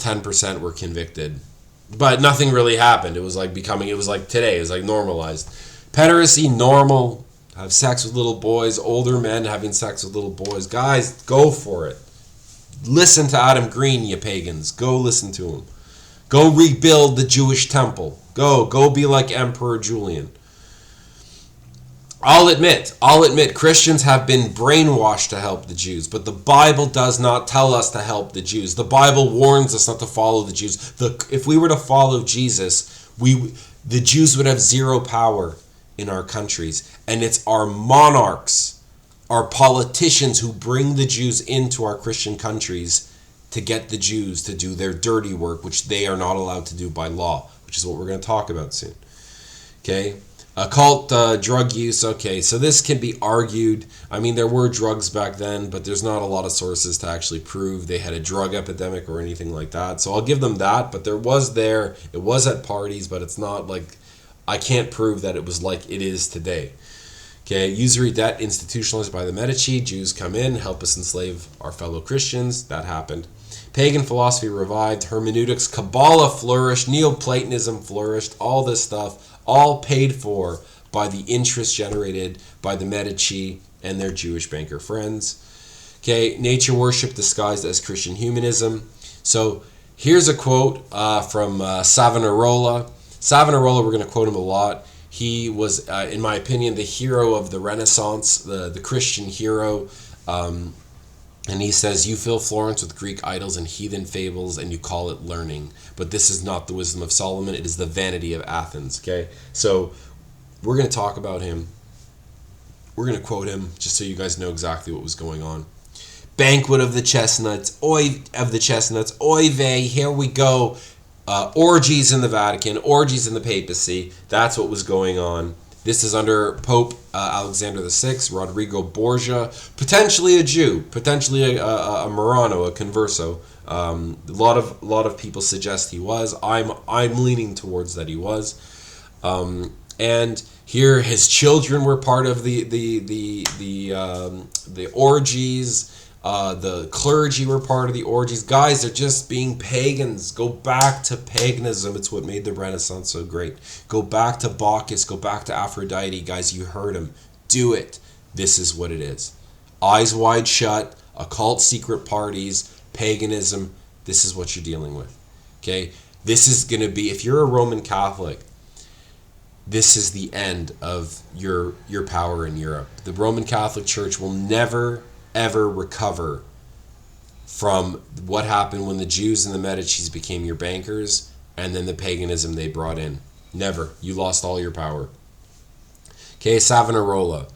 10% were convicted. But nothing really happened. It was like today. It was like normalized. Pederasty, normal. Have sex with little boys. Older men having sex with little boys. Guys, go for it. Listen to Adam Green, you pagans. Go listen to him. Go rebuild the Jewish temple. Go be like Emperor Julian. I'll admit, Christians have been brainwashed to help the Jews, but the Bible does not tell us to help the Jews. The Bible warns us not to follow the Jews. If we were to follow Jesus, the Jews would have zero power in our countries. And it's our monarchs, our politicians who bring the Jews into our Christian countries to get the Jews to do their dirty work, which they are not allowed to do by law, which is what we're going to talk about soon. Okay? Occult drug use. Okay, so this can be argued. I mean, there were drugs back then, but there's not a lot of sources to actually prove they had a drug epidemic or anything like that. So I'll give them that, but it was at parties, but it's not like, I can't prove that it was like it is today. Okay, usury debt institutionalized by the Medici. Jews come in, help us enslave our fellow Christians. That happened. Pagan philosophy revived. Hermeneutics, Kabbalah flourished. Neoplatonism flourished. All this stuff, all paid for by the interest generated by the Medici and their Jewish banker friends. Okay, nature worship disguised as Christian humanism. So here's a quote from Savonarola. Savonarola, we're going to quote him a lot. He was, in my opinion, the hero of the Renaissance, the Christian hero. And he says, you fill Florence with Greek idols and heathen fables, and you call it learning. But this is not the wisdom of Solomon. It is the vanity of Athens. Okay, so we're going to talk about him. We're going to quote him just so you guys know exactly what was going on. Banquet of the chestnuts, oy vey, here we go. Orgies in the Vatican, orgies in the Papacy. That's what was going on. This is under Pope Alexander VI, Rodrigo Borgia, potentially a Jew, potentially a Marano, a converso. A lot of people suggest he was. I'm leaning towards that he was. And here his children were part of the orgies. The clergy were part of the orgies. Guys, they're just being pagans. Go back to paganism. It's what made the Renaissance so great. Go back to Bacchus. Go back to Aphrodite. Guys, you heard him. Do it. This is what it is. Eyes wide shut. Occult secret parties. Paganism. This is what you're dealing with. Okay? This is going to be, if you're a Roman Catholic, this is the end of your power in Europe. The Roman Catholic Church will never ever recover from what happened when the Jews and the Medicis became your bankers and then the paganism they brought in. Never. You lost all your power. Okay, Savonarola.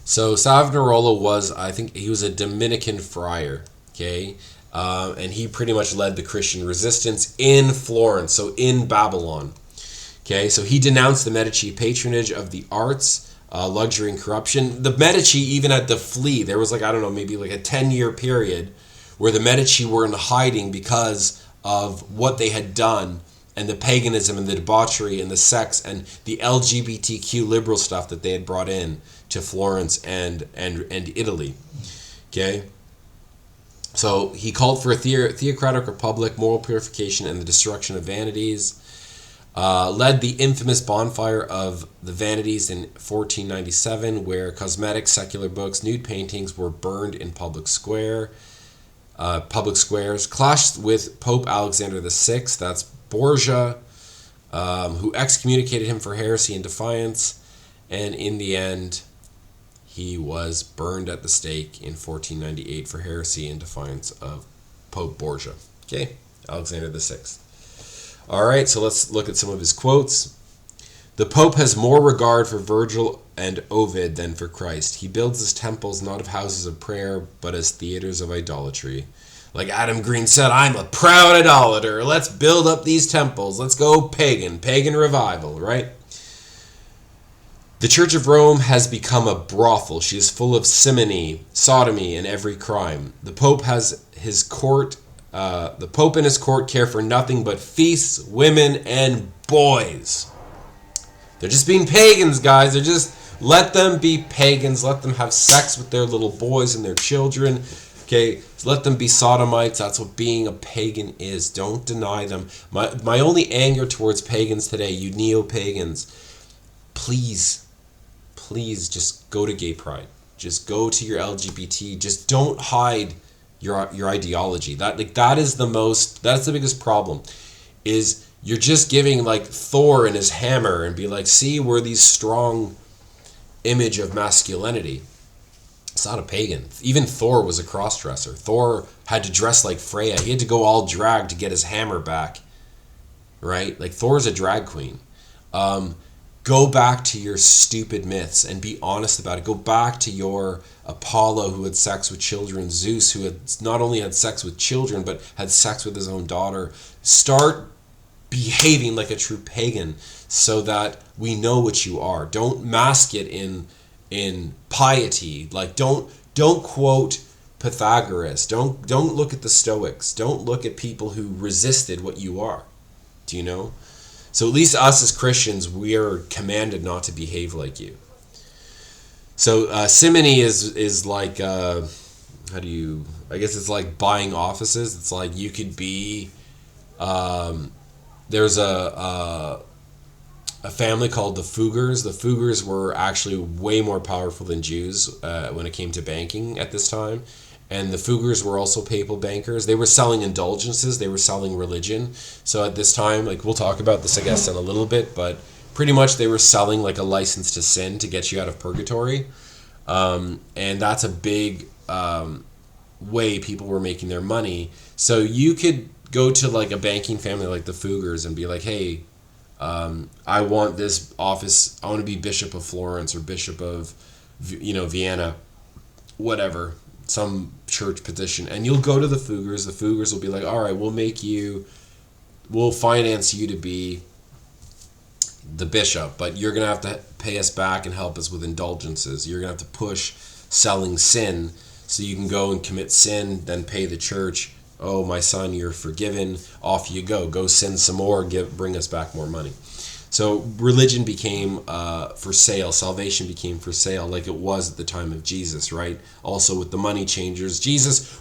So Savonarola was, I think he was a Dominican friar, okay? And he pretty much led the Christian resistance in Florence, so in Babylon. Okay, so he denounced the Medici patronage of the arts, luxury and corruption. The Medici even had to flee. There was maybe a 10-year period where the Medici were in hiding because of what they had done and the paganism and the debauchery and the sex and the LGBTQ liberal stuff that they had brought in to Florence and Italy. Okay? So he called for a theocratic republic, moral purification, and the destruction of vanities. Led the infamous bonfire of the Vanities in 1497, where cosmetics, secular books, nude paintings were burned in public square. public squares, clashed with Pope Alexander VI, that's Borgia, who excommunicated him for heresy and defiance, and in the end, he was burned at the stake in 1498 for heresy and defiance of Pope Borgia. Okay, Alexander VI. All right, so let's look at some of his quotes. The Pope has more regard for Virgil and Ovid than for Christ. He builds his temples not of houses of prayer, but as theaters of idolatry. Like Adam Green said, I'm a proud idolater. Let's build up these temples. Let's go pagan revival, right? The Church of Rome has become a brothel. She is full of simony, sodomy, and every crime. The Pope has his court. The Pope and his court care for nothing but feasts, women, and boys. They're just being pagans, guys. They're just, let them be pagans. Let them have sex with their little boys and their children. Okay, let them be sodomites. That's what being a pagan is. Don't deny them. My only anger towards pagans today, you neo-pagans, please just go to gay pride. Just go to your LGBT. Just don't hide your ideology. That is that's the biggest problem, is you're just giving like Thor and his hammer and be like, see, we're these strong image of masculinity. It's not a pagan. Even Thor was a cross-dresser. Thor had to dress like Freya. He had to go all drag to get his hammer back. Right? Like, Thor's a drag queen. Go back to your stupid myths and be honest about it. Go back to your Apollo who had sex with children, Zeus who had not only had sex with children but had sex with his own daughter. Start behaving like a true pagan so that we know what you are. Don't mask it in piety. Like, don't quote Pythagoras. Don't look at the Stoics. Don't look at people who resisted what you are. Do you know? So at least us as Christians, we are commanded not to behave like you. So simony is like, I guess it's like buying offices. It's like you could be, there's a family called the Fuggers. The Fuggers were actually way more powerful than Jews when it came to banking at this time. And the Fuggers were also papal bankers. They were selling indulgences. They were selling religion. So at this time, like, we'll talk about this, I guess, in a little bit, but pretty much they were selling like a license to sin to get you out of purgatory. And that's a big way people were making their money. So you could go to like a banking family like the Fuggers and be like, hey, I want this office. I want to be Bishop of Florence or Bishop of, Vienna, whatever, some church position. And you'll go to the Fuggers. The Fuggers will be like, all right, we'll finance you to be the bishop, but you're going to have to pay us back and help us with indulgences. You're going to have to push selling sin so you can go and commit sin, then pay the church. Oh, my son, you're forgiven. Off you go. Go sin some more. Bring us back more money. So religion became for sale. Salvation became for sale, like it was at the time of Jesus, right? Also with the money changers.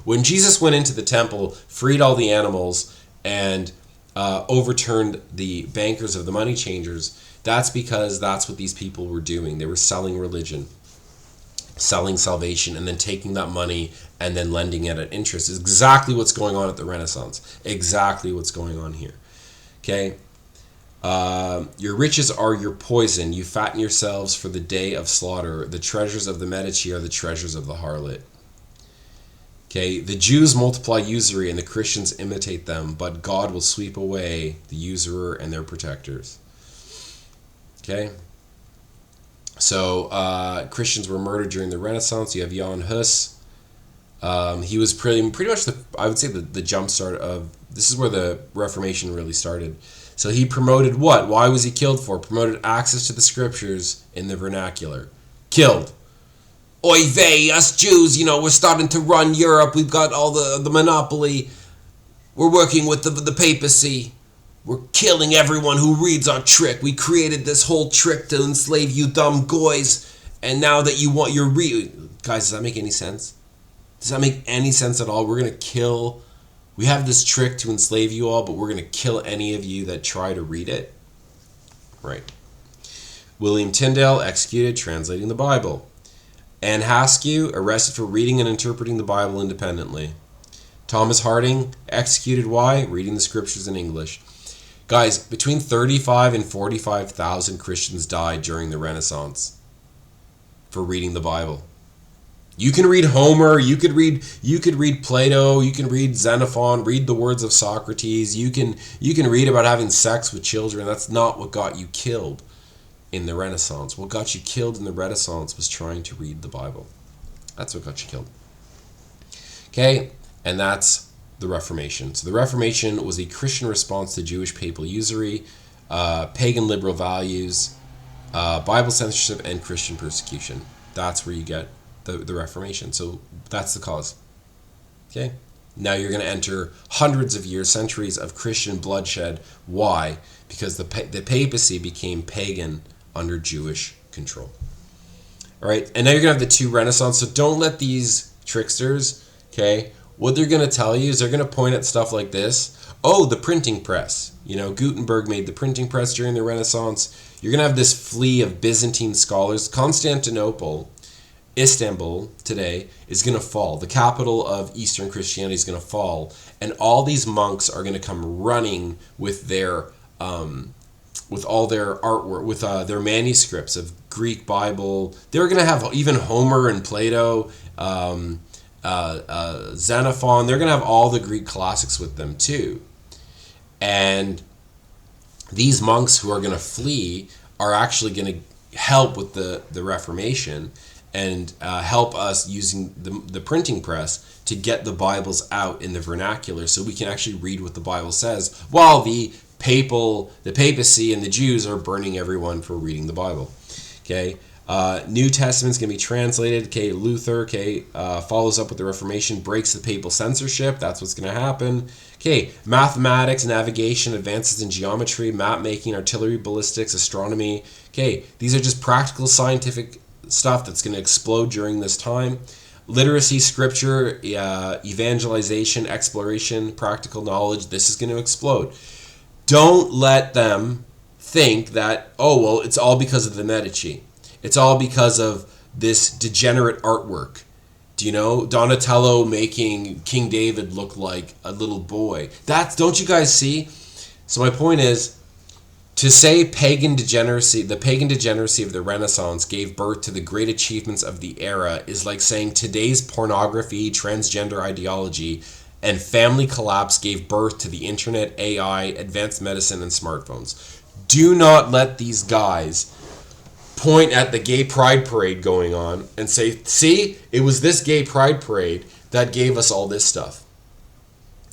When Jesus went into the temple, freed all the animals, and overturned the bankers of the money changers, that's because that's what these people were doing. They were selling religion, selling salvation, and then taking that money and then lending it at interest. Is exactly what's going on at the Renaissance. Exactly what's going on here. Okay? Your riches are your poison. You fatten yourselves for the day of slaughter. The treasures of the Medici are the treasures of the harlot. Okay, the Jews multiply usury and the Christians imitate them, but God will sweep away the usurer and their protectors. Okay, so Christians were murdered during the Renaissance. You have Jan Hus. He was pretty much I would say the jumpstart of, this is where the Reformation really started. So he promoted what? Why was he killed for? Promoted access to the scriptures in the vernacular. Killed. Oy vey, us Jews, we're starting to run Europe. We've got all the monopoly. We're working with the papacy. We're killing everyone who reads our trick. We created this whole trick to enslave you dumb goys. And now that you want your Guys, does that make any sense? Does that make any sense at all? We're going to kill... We have this trick to enslave you all, but we're going to kill any of you that try to read it. Right. William Tyndale, executed, translating the Bible. Anne Haskew, arrested for reading and interpreting the Bible independently. Thomas Harding executed. Why? Reading the scriptures in English. Guys, between 35 and 45,000 Christians died during the Renaissance for reading the Bible. You can read Homer, you could read Plato, you can read Xenophon, read the words of Socrates, you can read about having sex with children. That's not what got you killed in the Renaissance. What got you killed in the Renaissance was trying to read the Bible. That's what got you killed. Okay, and that's the Reformation. So the Reformation was a Christian response to Jewish papal usury, pagan liberal values, Bible censorship, and Christian persecution. That's where you get the Reformation. So that's the cause. Okay? Now you're going to enter hundreds of years, centuries of Christian bloodshed. Why? Because the papacy became pagan under Jewish control. All right? And now you're going to have the two Renaissance. So don't let these tricksters, okay, what they're going to tell you is they're going to point at stuff like this. Oh, the printing press. You know, Gutenberg made the printing press during the Renaissance. You're going to have this fleet of Byzantine scholars. Constantinople, Istanbul today is going to fall. The capital of Eastern Christianity is going to fall. And all these monks are going to come running with their with all their artwork, with their manuscripts of Greek Bible. They're going to have even Homer and Plato, Xenophon. They're going to have all the Greek classics with them too. And these monks who are going to flee are actually going to help with the Reformation and help us using the printing press to get the Bibles out in the vernacular so we can actually read what the Bible says while the papacy and the Jews are burning everyone for reading the Bible. Okay. New Testament's going to be translated. Okay, Luther, follows up with the Reformation, breaks the papal censorship. That's what's going to happen. Okay, mathematics, navigation, advances in geometry, map making, artillery, ballistics, astronomy. Okay, these are just practical scientific stuff that's going to explode during this time. Literacy, scripture, evangelization, exploration, practical knowledge. This is going to explode. Don't let them think that, oh, well, it's all because of the Medici. It's all because of this degenerate artwork. Do you know? Donatello making King David look like a little boy. Don't you guys see? So my point is, to say pagan degeneracy, the pagan degeneracy of the Renaissance gave birth to the great achievements of the era is like saying today's pornography, transgender ideology, and family collapse gave birth to the internet, AI, advanced medicine, and smartphones. Do not let these guys point at the gay pride parade going on and say, see, it was this gay pride parade that gave us all this stuff.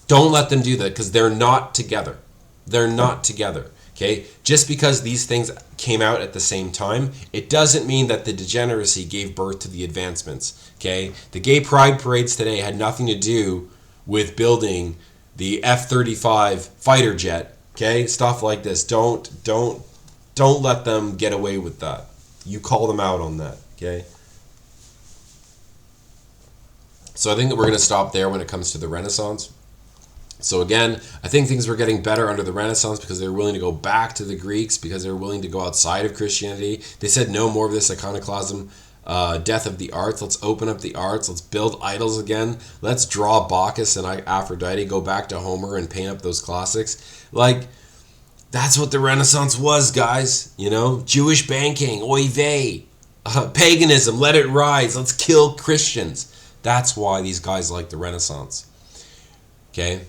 Don't let them do that because they're not together. They're not together. Okay? Just because these things came out at the same time, it doesn't mean that the degeneracy gave birth to the advancements. Okay? The gay pride parades today had nothing to do with building the F-35 fighter jet. Okay? Stuff like this. Don't let them get away with that. You call them out on that, okay? So I think that we're going to stop there when it comes to the Renaissance. So again, I think things were getting better under the Renaissance because they were willing to go back to the Greeks, because they were willing to go outside of Christianity. They said no more of this iconoclasm, death of the arts. Let's open up the arts. Let's build idols again. Let's draw Bacchus and Aphrodite, go back to Homer and paint up those classics. Like, that's what the Renaissance was, guys. You know, Jewish banking, oy vey, paganism, let it rise. Let's kill Christians. That's why these guys like the Renaissance. Okay?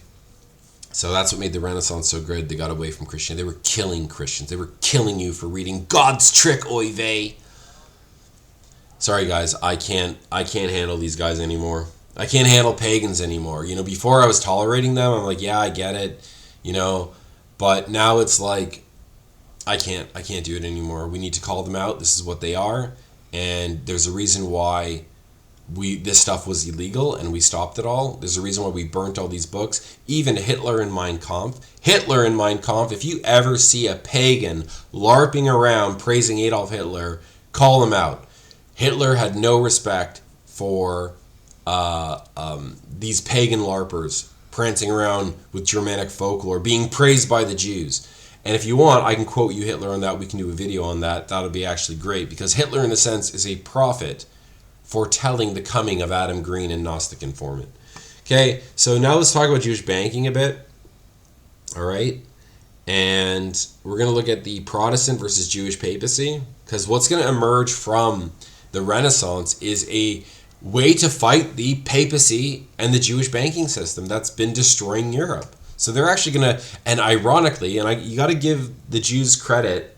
So that's what made the Renaissance so good. They got away from Christianity. They were killing Christians. They were killing you for reading God's trick, oy vey. Sorry, guys. I can't handle these guys anymore. I can't handle pagans anymore. You know, before I was tolerating them. I'm like, yeah, I get it. You know, but now it's like, I can't do it anymore. We need to call them out. This is what they are. And there's a reason why this stuff was illegal and we stopped it all. There's a reason why we burnt all these books. Even Hitler and Mein Kampf. If you ever see a pagan LARPing around praising Adolf Hitler, call him out. Hitler had no respect for these pagan LARPers prancing around with Germanic folklore, being praised by the Jews. And if you want, I can quote you Hitler on that. We can do a video on that. That'll be actually great, because Hitler, in a sense, is a prophet foretelling the coming of Adam Green and Gnostic informant. Okay, so now let's talk about Jewish banking a bit. All right. And we're going to look at the Protestant versus Jewish papacy, because what's going to emerge from the Renaissance is a way to fight the papacy and the Jewish banking system that's been destroying Europe. So they're actually going to, and ironically, and you got to give the Jews credit,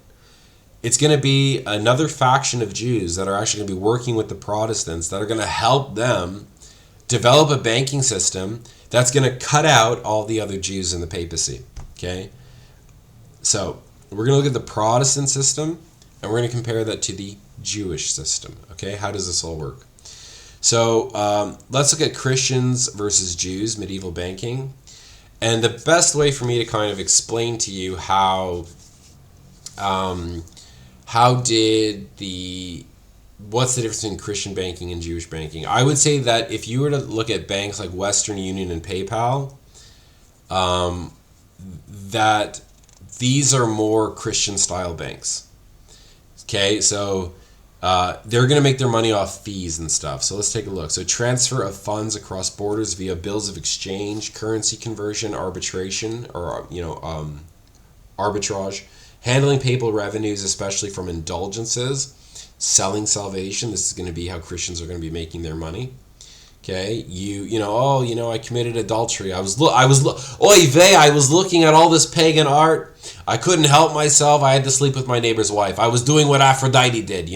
it's going to be another faction of Jews that are actually going to be working with the Protestants that are going to help them develop a banking system that's going to cut out all the other Jews in the papacy. Okay? So we're going to look at the Protestant system, and we're going to compare that to the Jewish system. Okay? How does this all work? So let's look at Christians versus Jews, medieval banking. And the best way for me to kind of explain to you what's the difference between Christian banking and Jewish banking? I would say that if you were to look at banks like Western Union and PayPal, that these are more Christian style banks. Okay, so they're going to make their money off fees and stuff. So let's take a look. So transfer of funds across borders via bills of exchange, currency conversion, arbitration, or arbitrage, handling papal revenues, especially from indulgences, selling salvation. This is going to be how Christians are going to be making their money. Okay, I committed adultery. I was looking at all this pagan art. I couldn't help myself. I had to sleep with my neighbor's wife. I was doing what Aphrodite did,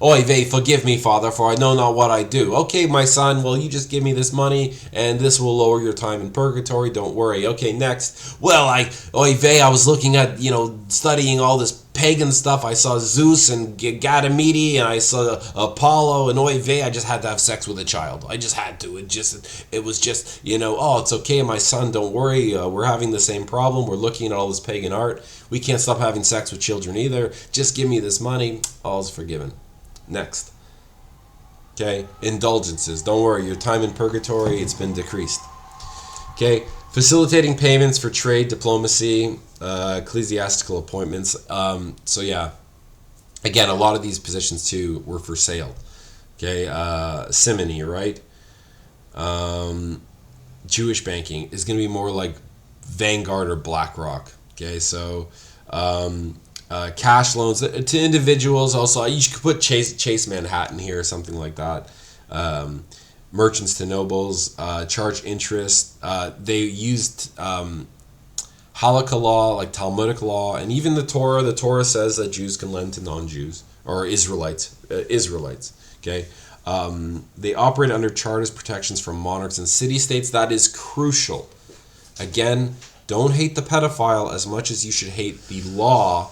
Oy vey, forgive me, Father, for I know not what I do. Okay, my son, well, you just give me this money, and this will lower your time in purgatory. Don't worry. Okay, next. Well, I was looking at, studying all this pagan stuff. I saw Zeus and Ganymede, and I saw Apollo, and oy vey, I just had to have sex with a child. I just had to. It was just, it's okay, my son, don't worry. We're having the same problem. We're looking at all this pagan art. We can't stop having sex with children either. Just give me this money. All's forgiven. Next. Okay, indulgences. Don't worry, your time in purgatory, it's been decreased. Okay, facilitating payments for trade, diplomacy, ecclesiastical appointments. So yeah, again, a lot of these positions too were for sale. Okay, simony, right? Jewish banking is going to be more like Vanguard or BlackRock. Okay, so cash loans to individuals. Also, you could put Chase Manhattan here or something like that. Merchants to nobles, charge interest. They used halakha law, like Talmudic law, and even the Torah. The Torah says that Jews can lend to non-Jews or Israelites. Okay, they operate under charters, protections from monarchs and city-states. That is crucial. Again, don't hate the pedophile as much as you should hate the law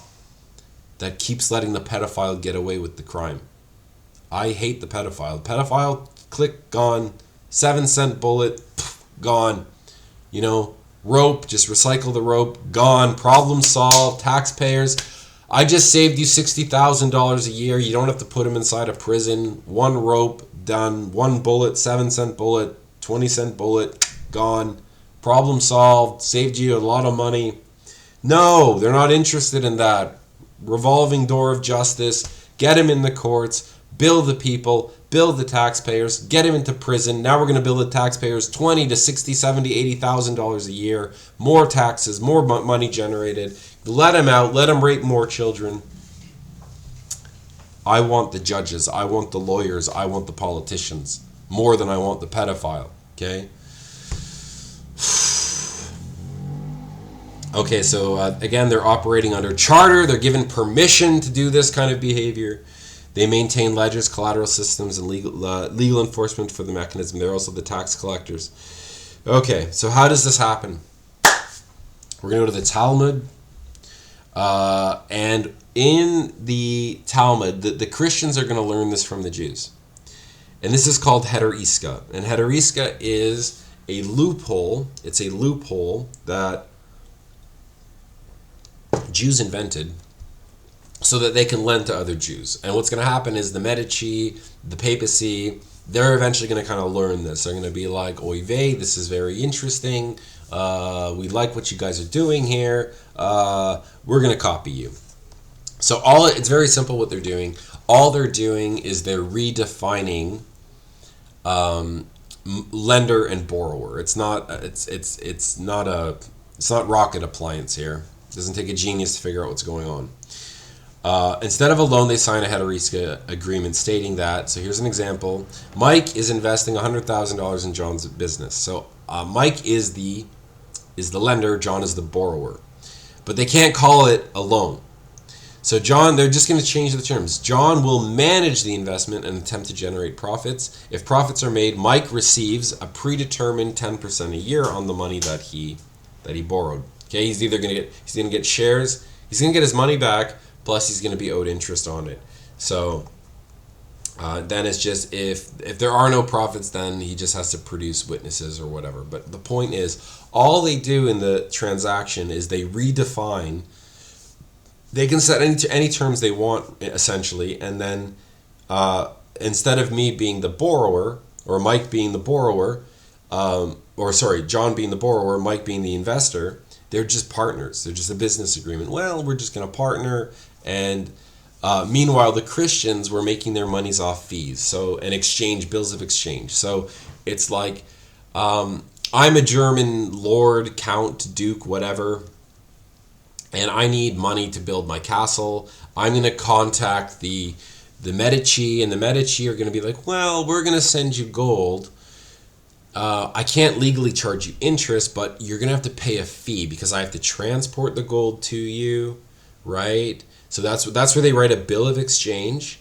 that keeps letting the pedophile get away with the crime. I hate the pedophile. Pedophile, click, gone. 7-cent bullet, gone. Rope, just recycle the rope, gone. Problem solved. Taxpayers, I just saved you $60,000 a year. You don't have to put him inside a prison. One rope, done. One bullet, 7-cent bullet, 20-cent bullet, gone. Problem solved. Saved you a lot of money. No, they're not interested in that. Revolving door of justice, get him in the courts, bill the people, bill the taxpayers, get him into prison. Now we're going to bill the taxpayers $20,000 to $60,000, $70,000, $80,000 a year. More taxes, more money generated. Let him out, let him rape more children. I want the judges, I want the lawyers, I want the politicians, more than I want the pedophile, okay? Okay, so again, they're operating under charter. They're given permission to do this kind of behavior. They maintain ledgers, collateral systems, and legal enforcement for the mechanism. They're also the tax collectors. Okay, so how does this happen? We're going to go to the Talmud. And in the Talmud, the Christians are going to learn this from the Jews. And this is called Heter Iska. And Heter Iska is a loophole. It's a loophole that Jews invented so that they can lend to other Jews. And what's going to happen is the Medici, the Papacy, they're eventually going to kind of learn this. They're going to be like, oy vey, this is very interesting. We like what you guys are doing here. We're going to copy you. So it's very simple what they're doing. All they're doing is they're redefining lender and borrower. It's not rocket appliance here. It doesn't take a genius to figure out what's going on. Instead of a loan, they sign a heterorisca agreement stating that, so here's an example, Mike is investing $100,000 in John's business. So Mike is the lender, John is the borrower. But they can't call it a loan. So John, they're just going to change the terms. John will manage the investment and attempt to generate profits. If profits are made, Mike receives a predetermined 10% a year on the money that he borrowed. Okay, he's going to get shares, he's going to get his money back, plus he's going to be owed interest on it. So then it's just if there are no profits, then he just has to produce witnesses or whatever. But the point is, all they do in the transaction is they redefine. They can set any terms they want, essentially, and then instead of me being the borrower, or Mike being the borrower, John being the borrower, Mike being the investor, they're just partners. They're just a business agreement. Well, we're just going to partner, and meanwhile, the Christians were making their monies off fees, bills of exchange. So it's like, I'm a German lord, count, duke, whatever, and I need money to build my castle. I'm going to contact the Medici, and the Medici are going to be like, well, we're going to send you gold. I can't legally charge you interest, but you're going to have to pay a fee because I have to transport the gold to you, right? So that's where they write a bill of exchange.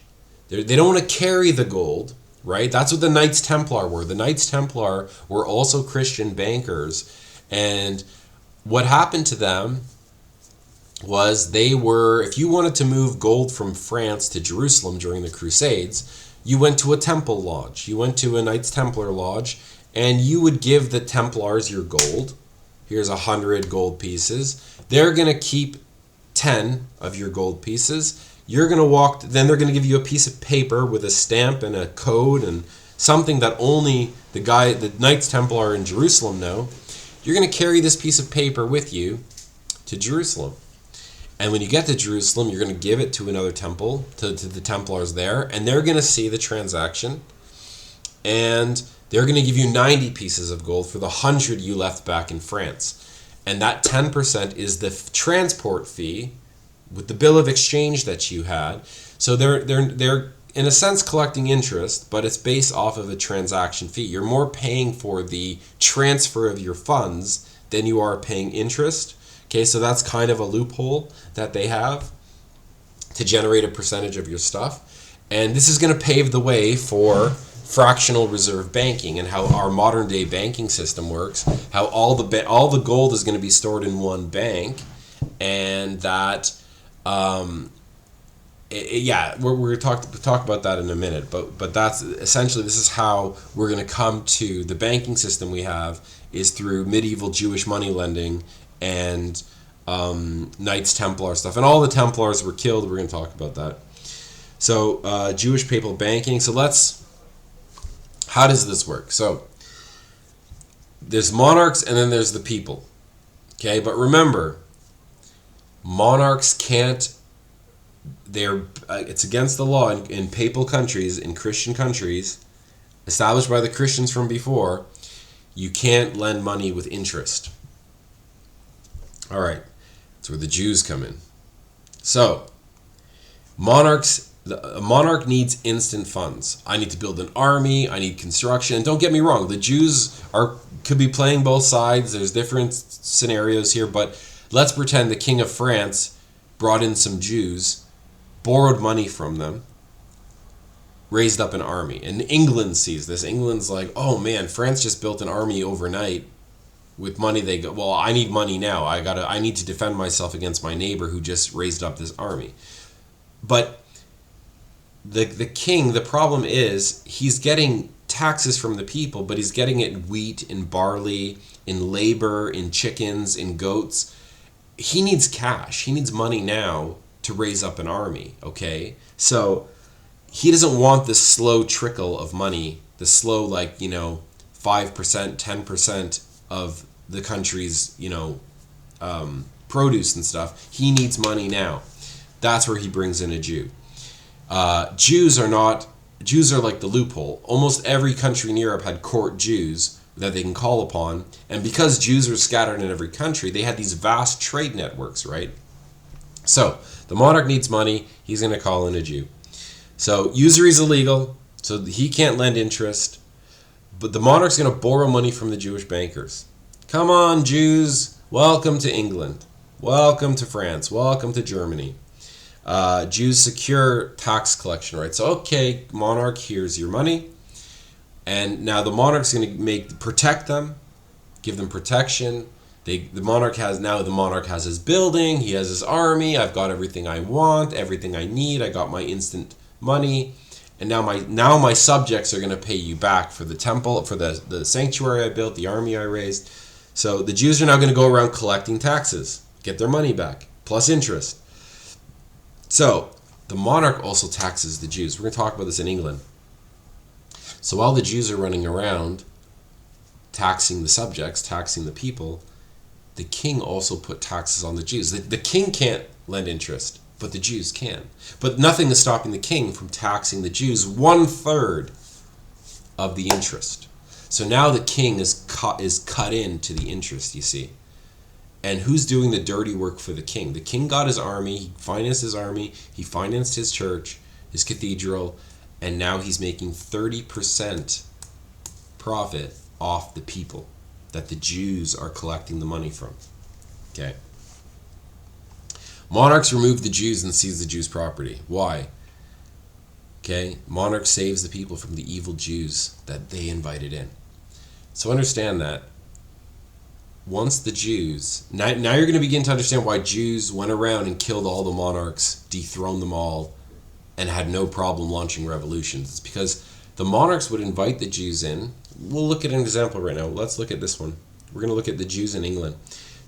They don't want to carry the gold, right? That's what the Knights Templar were. The Knights Templar were also Christian bankers, and what happened to them was if you wanted to move gold from France to Jerusalem during the Crusades, you went to a temple lodge. You went to a Knights Templar lodge, and you would give the Templars your gold. Here's 100 gold pieces. They're going to keep 10 of your gold pieces. You're going to then they're going to give you a piece of paper with a stamp and a code and something that only the Knights Templar in Jerusalem know. You're going to carry this piece of paper with you to Jerusalem. And when you get to Jerusalem, you're going to give it to another temple, to the Templars there, and they're going to see the transaction, and they're going to give you 90 pieces of gold for the 100 you left back in France. And that 10% is the transport fee with the bill of exchange that you had. So they're in a sense collecting interest, but it's based off of a transaction fee. You're more paying for the transfer of your funds than you are paying interest. Okay, so that's kind of a loophole that they have to generate a percentage of your stuff. And this is going to pave the way for fractional reserve banking and how our modern day banking system works, how all the gold is going to be stored in one bank, and that we're going to talk about that in a minute, but that's essentially, this is how we're going to come to the banking system we have, is through medieval Jewish money lending and Knights Templar stuff. And all the Templars were killed. We're going to talk about that. So Jewish-Papal banking. So how does this work? So there's monarchs and then there's the people. Okay, but remember, monarchs can't, it's against the law in papal countries, in Christian countries, established by the Christians from before, you can't lend money with interest. All right, that's where the Jews come in. So, a monarch needs instant funds. I need to build an army, I need construction. And don't get me wrong, the Jews could be playing both sides. There's different scenarios here, but let's pretend the King of France brought in some Jews, borrowed money from them, raised up an army. And England sees this. England's like, oh man, France just built an army overnight. With money, they go, well, I need money now. I need to defend myself against my neighbor who just raised up this army. But the king, the problem is, he's getting taxes from the people, but he's getting it in wheat, in barley, in labor, in chickens, in goats. He needs cash. He needs money now to raise up an army, okay? So he doesn't want this slow trickle of money, the slow, 5%, 10% of the country's, produce and stuff. He needs money now. That's where he brings in a Jew. Jews are not Jews are like the loophole. Almost every country in Europe had court Jews that they can call upon. And because Jews were scattered in every country, they had these vast trade networks, right? So the monarch needs money. He's going to call in a Jew. So usury is illegal, so he can't lend interest. But the monarch's going to borrow money from the Jewish bankers. Come on, Jews. Welcome to England. Welcome to France. Welcome to Germany. Jews secure tax collection rights. So, okay, monarch, here's your money. And now the monarch's going to protect them, give them protection. The monarch has his building, he has his army. I've got everything I want, everything I need. I got my instant money. And now my subjects are going to pay you back for the temple, for the sanctuary I built, the army I raised. So the Jews are now going to go around collecting taxes, get their money back, plus interest. So the monarch also taxes the Jews. We're going to talk about this in England. So while the Jews are running around taxing the subjects, taxing the people, the king also put taxes on the Jews. The king can't lend interest, but the Jews can. But nothing is stopping the king from taxing the Jews 1/3 of the interest. So now the king is cut into the interest, you see. And who's doing the dirty work for the king? The king got his army, he financed his army, he financed his church, his cathedral, and now he's making 30% profit off the people that the Jews are collecting the money from. Okay. Monarchs remove the Jews and seize the Jews' property. Why? Okay. Monarch saves the people from the evil Jews that they invited in. So understand that once the Jews, now you're going to begin to understand why Jews went around and killed all the monarchs, dethroned them all, and had no problem launching revolutions. It's because the monarchs would invite the Jews in. We'll look at an example right now. Let's look at this one. We're going to look at the Jews in England.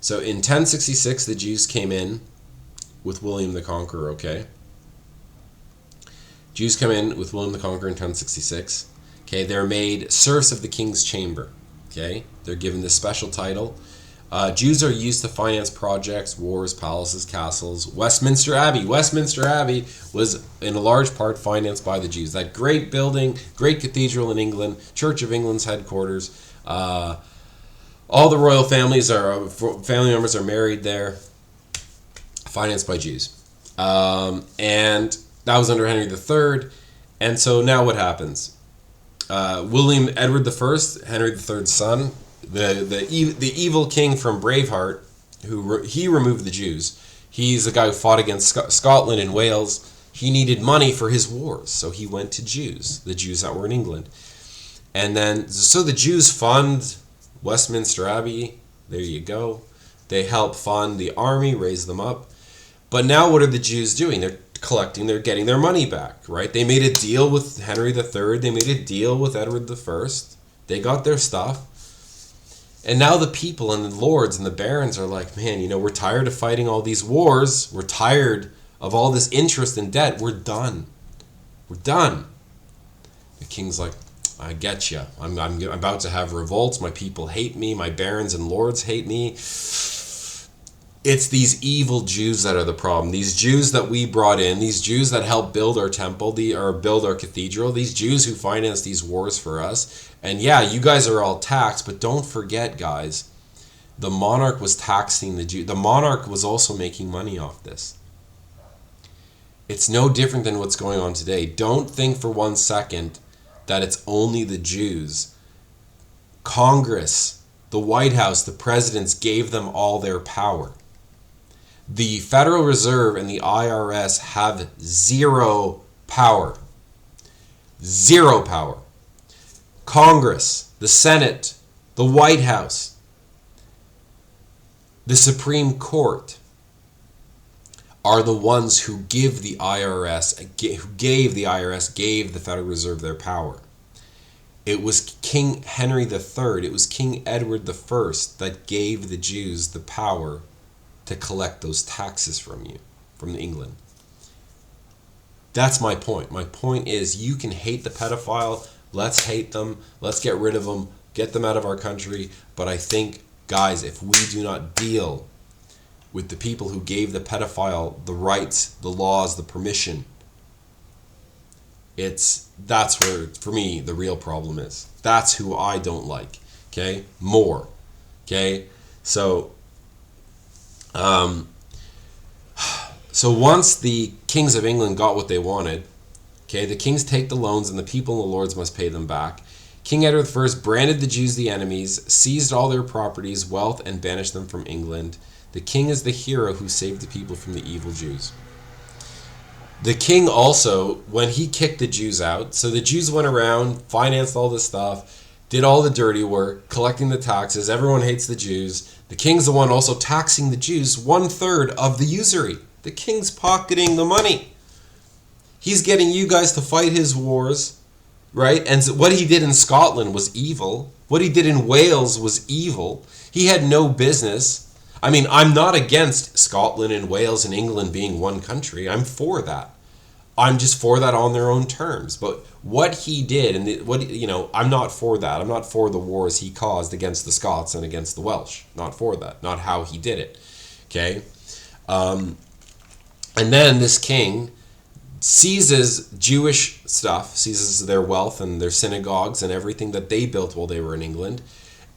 So in 1066, the Jews came in with William the Conqueror, okay? Jews come in with William the Conqueror in 1066. Okay, they're made serfs of the king's chamber. Okay, they're given this special title. Jews are used to finance projects, wars, palaces, castles. Westminster Abbey. Westminster Abbey was in a large part financed by the Jews. That great building, great cathedral in England, Church of England's headquarters. All the royal family members are married there, financed by Jews. And that was under Henry III. And so now what happens? William Edward I, Henry III's son, the evil king from Braveheart, he removed the Jews. He's the guy who fought against Scotland and Wales. He needed money for his wars, so he went to Jews, the Jews that were in England. And then, so the Jews fund Westminster Abbey. There you go. They help fund the army, raise them up. But now what are the Jews doing? They're getting their money back, right? They made a deal with Henry III. They made a deal with Edward I. They got their stuff. And now the people and the lords and the barons are like, man, we're tired of fighting all these wars. We're tired of all this interest and debt. We're done. We're done. The king's like, I get you. I'm about to have revolts. My people hate me. My barons and lords hate me. It's these evil Jews that are the problem. These Jews that we brought in, these Jews that helped build our temple, or build our cathedral, these Jews who financed these wars for us. And yeah, you guys are all taxed, but don't forget, guys, the monarch was taxing the Jews. The monarch was also making money off this. It's no different than what's going on today. Don't think for 1 second that it's only the Jews. Congress, the White House, the presidents gave them all their power. The Federal Reserve and the IRS have zero power. Zero power. Congress, the Senate, the White House, the Supreme Court are the ones who gave the Federal Reserve their power. It was King Henry III, it was King Edward I that gave the Jews the power to collect those taxes from you, from England. That's my point. My point is, you can hate the pedophile. Let's hate them. Let's get rid of them. Get them out of our country. But I think, guys, if we do not deal with the people who gave the pedophile the rights, the laws, the permission, That's where, for me, the real problem is. That's who I don't like. Okay, more. Okay, so once the kings of England got what they wanted, okay, the kings take the loans and the people and the lords must pay them back. King Edward I branded the Jews the enemies, seized all their properties, wealth, and banished them from England. The king is the hero who saved the people from the evil Jews. The king also, when he kicked the Jews out, so the Jews went around, financed all this stuff, did all the dirty work, collecting the taxes. Everyone hates the Jews. The king's the one also taxing the Jews 1/3 of the usury. The king's pocketing the money. He's getting you guys to fight his wars, right? And what he did in Scotland was evil. What he did in Wales was evil. He had no business. I mean, I'm not against Scotland and Wales and England being one country. I'm for that. I'm just for that on their own terms. But what he did, I'm not for that. I'm not for the wars he caused against the Scots and against the Welsh. Not for that. Not how he did it. Okay? And then this king seizes Jewish stuff, seizes their wealth and their synagogues and everything that they built while they were in England,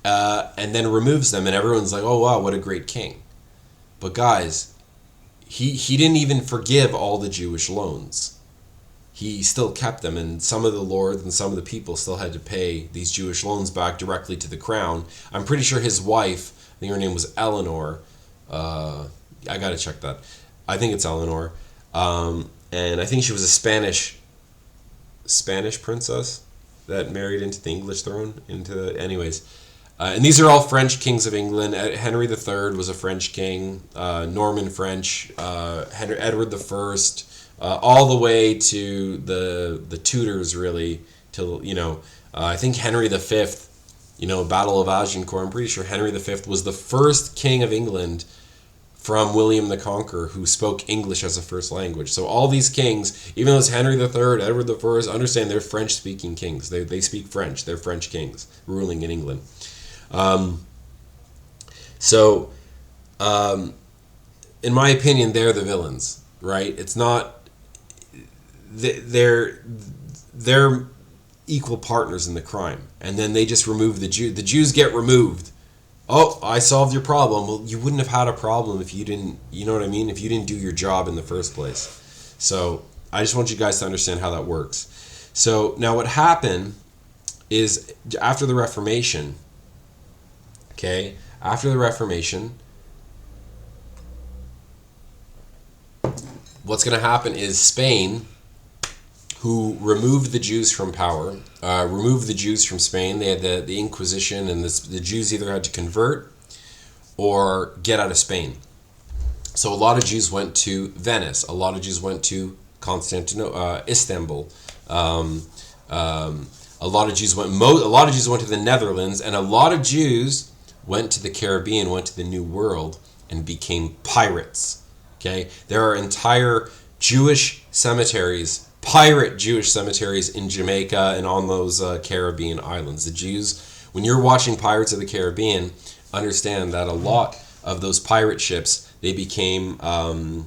and then removes them, and everyone's like, oh wow, what a great king. But guys, he didn't even forgive all the Jewish loans. He still kept them, and some of the lords and some of the people still had to pay these Jewish loans back directly to the crown. I'm pretty sure his wife, I think her name was Eleanor, I gotta check that. I think it's Eleanor. And I think she was a Spanish princess that married into the English throne. And these are all French kings of England. Henry III was a French king. Norman French. Edward I. All the way to the Tudors, really. Till I think Henry V. Battle of Agincourt. I'm pretty sure Henry V was the first king of England from William the Conqueror, who spoke English as a first language. So all these kings, even though it's Henry III, Edward I, understand they're French-speaking kings. They speak French. They're French kings ruling in England. In my opinion, they're the villains, right? It's not... They're equal partners in the crime. And then they just remove the Jews. The Jews get removed. Oh, I solved your problem. Well, you wouldn't have had a problem if you didn't, you know what I mean? If you didn't do your job in the first place. So I just want you guys to understand how that works. So now what happened is after the Reformation, okay, what's going to happen is Spain, who removed the Jews from power, removed the Jews from Spain. They had the Inquisition, and the Jews either had to convert or get out of Spain. So a lot of Jews went to Venice. A lot of Jews went to Istanbul. A lot of Jews went to the Netherlands, and a lot of Jews went to the Caribbean, went to the New World, and became pirates. Okay, there are entire Jewish cemeteries, pirate Jewish cemeteries in Jamaica and on those Caribbean islands. The Jews, when you're watching Pirates of the Caribbean, understand that a lot of those pirate ships, they became, what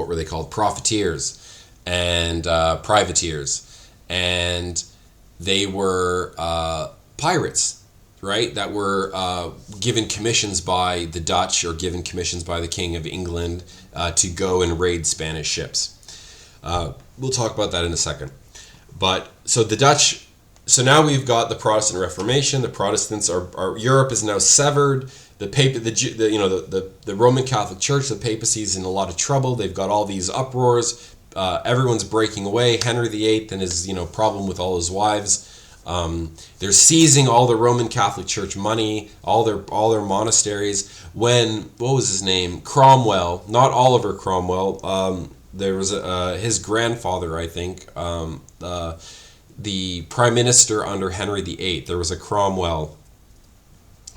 were they called? Profiteers and privateers. And they were pirates, right? That were given commissions by the Dutch or given commissions by the King of England to go and raid Spanish ships. We'll talk about that in a second. But so the Dutch, so now we've got the Protestant Reformation. The Protestants are Europe is now severed. The Roman Catholic Church, the Papacy, is in a lot of trouble. They've got all these uproars. Everyone's breaking away. Henry VIII and his problem with all his wives. They're seizing all the Roman Catholic Church money, all their monasteries. When what was his name? Cromwell, not Oliver Cromwell. There was his grandfather, I think, the prime minister under Henry VIII. There was a Cromwell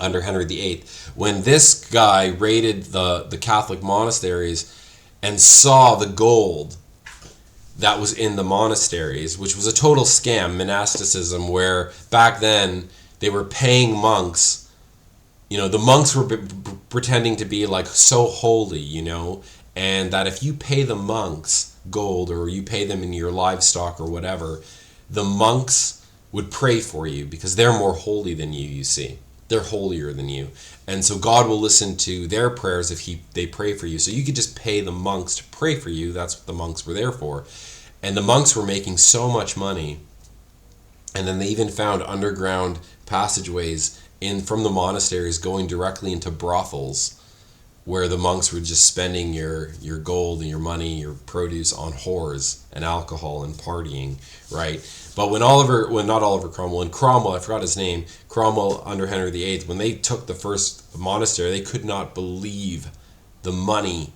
under Henry VIII. When this guy raided the Catholic monasteries and saw the gold that was in the monasteries, which was a total scam, monasticism, where back then they were paying monks. The monks were pretending to be like so holy, and that if you pay the monks, gold, or you pay them in your livestock or whatever, the monks would pray for you because they're more holy than you see. They're holier than you. And so God will listen to their prayers if they pray for you. So you could just pay the monks to pray for you. That's what the monks were there for. And the monks were making so much money. And then they even found underground passageways from the monasteries going directly into brothels, where the monks were just spending your gold and your money, your produce on whores and alcohol and partying, right? But when Cromwell, I forgot his name, Cromwell under Henry VIII, when they took the first monastery, they could not believe the money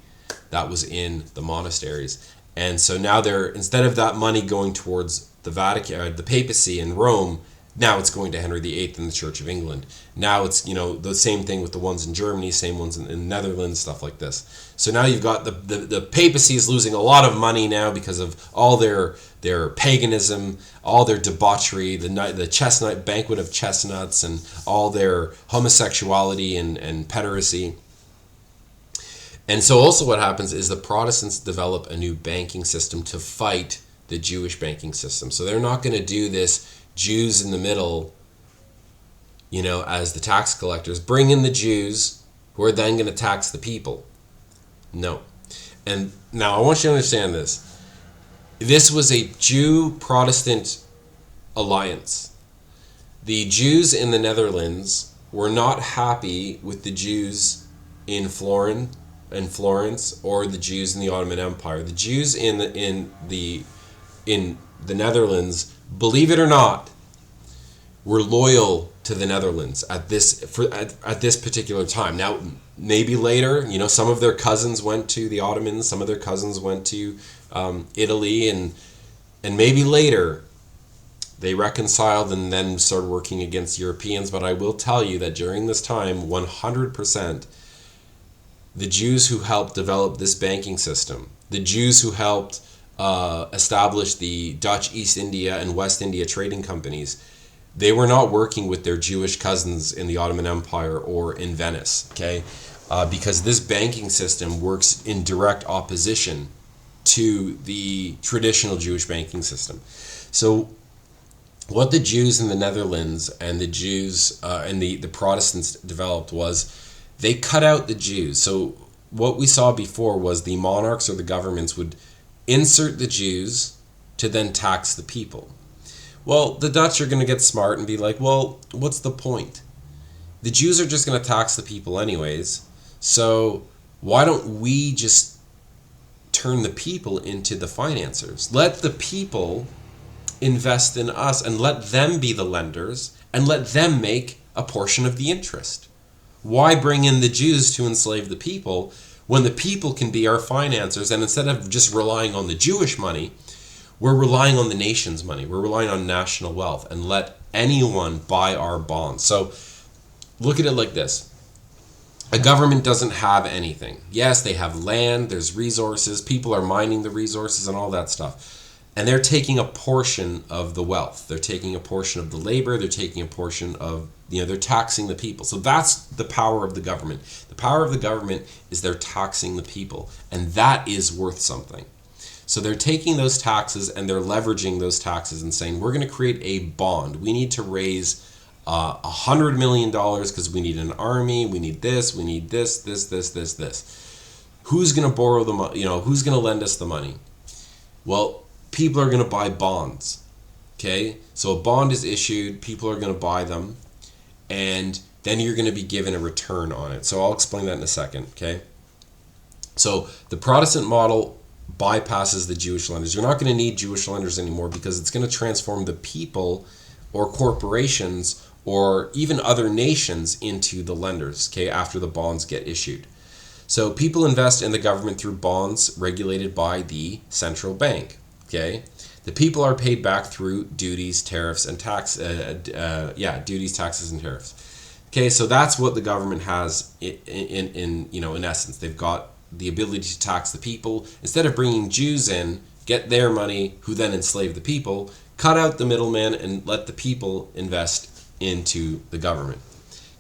that was in the monasteries. And so now instead of that money going towards the Vatican, the Papacy in Rome, now it's going to Henry VIII and the Church of England. Now it's, the same thing with the ones in Germany, same ones in the Netherlands, stuff like this. So now you've got the Papacy is losing a lot of money now because of all their paganism, all their debauchery, the banquet of chestnuts, and all their homosexuality and pederasty. And so also what happens is the Protestants develop a new banking system to fight the Jewish banking system. So they're not going to do this Jews in the middle, as the tax collectors. Bring in the Jews who are then going to tax the people. No. And now I want you to understand this. This was a Jew-Protestant alliance. The Jews in the Netherlands were not happy with the Jews in Florence or the Jews in the Ottoman Empire. The Jews in the Netherlands, believe it or not, were loyal to the Netherlands at this particular time. Now, maybe later, some of their cousins went to the Ottomans, some of their cousins went to Italy, and maybe later they reconciled and then started working against Europeans. But I will tell you that during this time, 100%, the Jews who helped develop this banking system, the Jews who helped establish the Dutch East India and West India trading companies, they were not working with their Jewish cousins in the Ottoman Empire or in Venice, okay? Because this banking system works in direct opposition to the traditional Jewish banking system. So what the Jews in the Netherlands and the Jews and the Protestants developed was they cut out the Jews. So what we saw before was the monarchs or the governments would insert the Jews to then tax the people. Well, the Dutch are going to get smart and be like, well, what's the point? The Jews are just going to tax the people anyways, so why don't we just turn the people into the financiers? Let the people invest in us and let them be the lenders and let them make a portion of the interest. Why bring in the Jews to enslave the people when the people can be our financiers? And instead of just relying on the Jewish money, we're relying on the nation's money. We're relying on national wealth, and let anyone buy our bonds. So look at it like this. A government doesn't have anything. Yes, they have land, there's resources, people are mining the resources and all that stuff. And they're taking a portion of the wealth. They're taking a portion of the labor, they're taking a portion of, they're taxing the people. So that's the power of the government. The power of the government is they're taxing the people, and that is worth something. So they're taking those taxes and they're leveraging those taxes and saying, we're going to create a bond. We need to raise $100 million because we need an army. We need this. We need this. Who's going to borrow the money? Who's going to lend us the money? Well, people are going to buy bonds. Okay, so a bond is issued. People are going to buy them, and then you're going to be given a return on it. So I'll explain that in a second. Okay, so the Protestant model bypasses the Jewish lenders. You're not going to need Jewish lenders anymore because it's going to transform the people or corporations or even other nations into the lenders, okay, after the bonds get issued. So people invest in the government through bonds regulated by the central bank, okay? The people are paid back through duties, tariffs, and duties, taxes, and tariffs. Okay, so that's what the government has in essence. They've got the ability to tax the people. Instead of bringing Jews in, get their money, who then enslave the people, cut out the middleman and let the people invest into the government.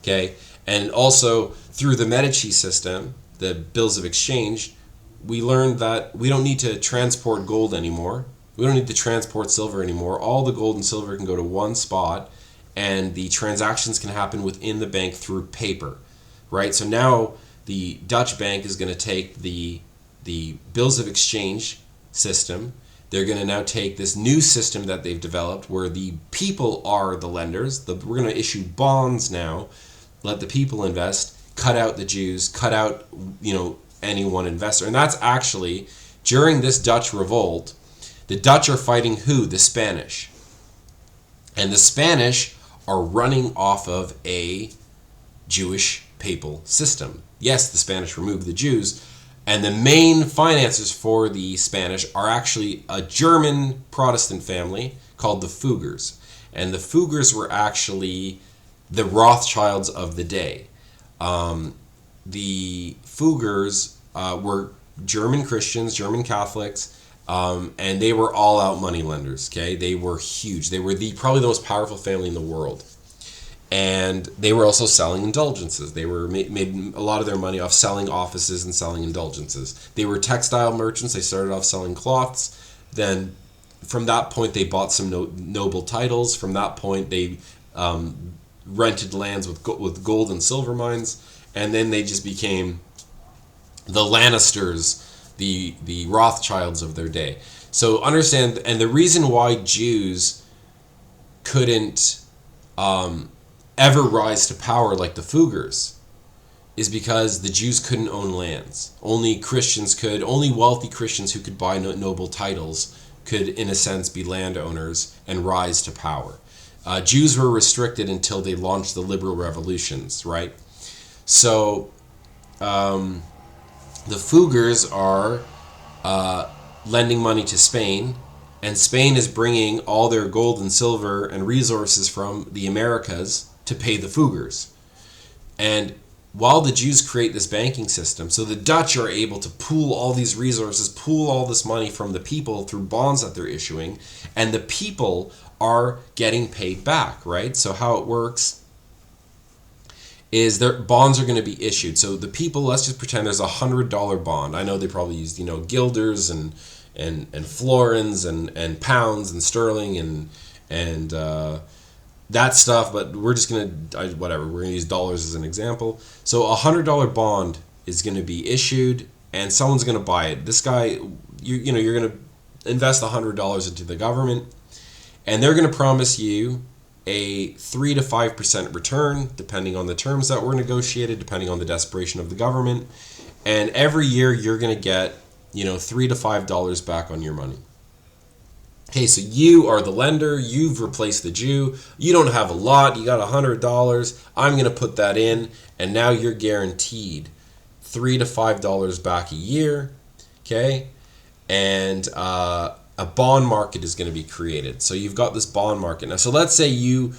Okay, and also through the Medici system, the bills of exchange, we learned that we don't need to transport gold anymore. We don't need to transport silver anymore. All the gold and silver can go to one spot, and the transactions can happen within the bank through paper, right? So now the Dutch bank is going to take the bills of exchange system. They're going to now take this new system that they've developed where the people are the lenders. We're going to issue bonds now, let the people invest, cut out the Jews, cut out, any one investor. And that's actually, during this Dutch revolt, the Dutch are fighting who? The Spanish. And the Spanish are running off of a Jewish-Papal system. Yes, the Spanish removed the Jews, and the main financiers for the Spanish are actually a German Protestant family called the Fugers. And the Fugers were actually the Rothschilds of the day. The Fugers were German Christians, German Catholics, and they were all-out money lenders. Okay, they were huge. They were probably the most powerful family in the world, and they were also selling indulgences. They were made a lot of their money off selling offices and selling indulgences. They were textile merchants. They started off selling cloths. Then, from that point, they bought some noble titles. From that point, they rented lands with gold and silver mines, and then they just became the Lannisters, the Rothschilds of their day. So understand, and the reason why Jews couldn't ever rise to power like the Fugers is because the Jews couldn't own lands. Only Christians could. Only wealthy Christians who could buy noble titles could, in a sense, be landowners and rise to power. Jews were restricted until they launched the liberal revolutions, right? So the Fugers are lending money to Spain, and Spain is bringing all their gold and silver and resources from the Americas to pay the Fugers. And while the Jews create this banking system, so the Dutch are able to pool all these resources, pool all this money from the people through bonds that they're issuing, and the people are getting paid back, right? So how it works is their bonds are going to be issued. So the people, let's just pretend there's $100 bond. I know they probably used, guilders and florins and pounds and sterling and that stuff, but we're just going to, whatever, we're going to use dollars as an example. So a $100 bond is going to be issued and someone's going to buy it. This guy, you're going to invest $100 into the government, and they're going to promise you a 3 to 5% return, depending on the terms that were negotiated, depending on the desperation of the government. And every year you're going to get, $3 to $5 back on your money. Okay, so you are the lender. You've replaced the Jew. You don't have a lot. You got $100. I'm going to put that in, and now you're guaranteed $3 to $5 back a year. Okay, and a bond market is going to be created. So you've got this bond market now. So let's say you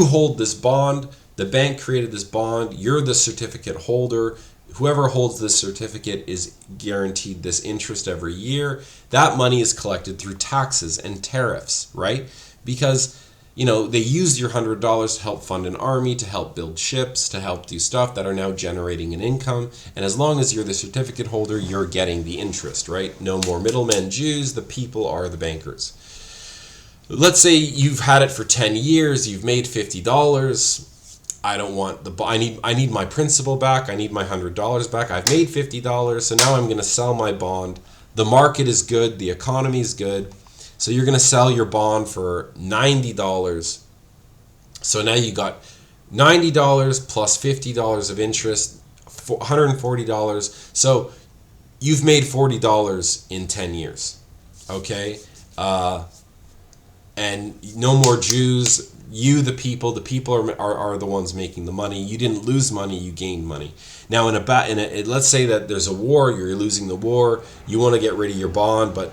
hold this bond. The bank created this bond. You're the certificate holder. Whoever holds this certificate is guaranteed this interest every year. That money is collected through taxes and tariffs, right? Because, they use your $100 to help fund an army, to help build ships, to help do stuff that are now generating an income. And as long as you're the certificate holder, you're getting the interest, right? No more middlemen Jews. The people are the bankers. Let's say you've had it for 10 years. You've made $50. I don't want I need my principal back. I need my $100 back. I've made $50, so now I'm going to sell my bond. The market is good. The economy is good. So you're going to sell your bond for $90. So now you got $90 plus $50 of interest, $140. So you've made $40 in 10 years. Okay? And no more Jews. You, the people are the ones making the money. You didn't lose money, you gained money. Now, let's say that there's a war, you're losing the war, you want to get rid of your bond, but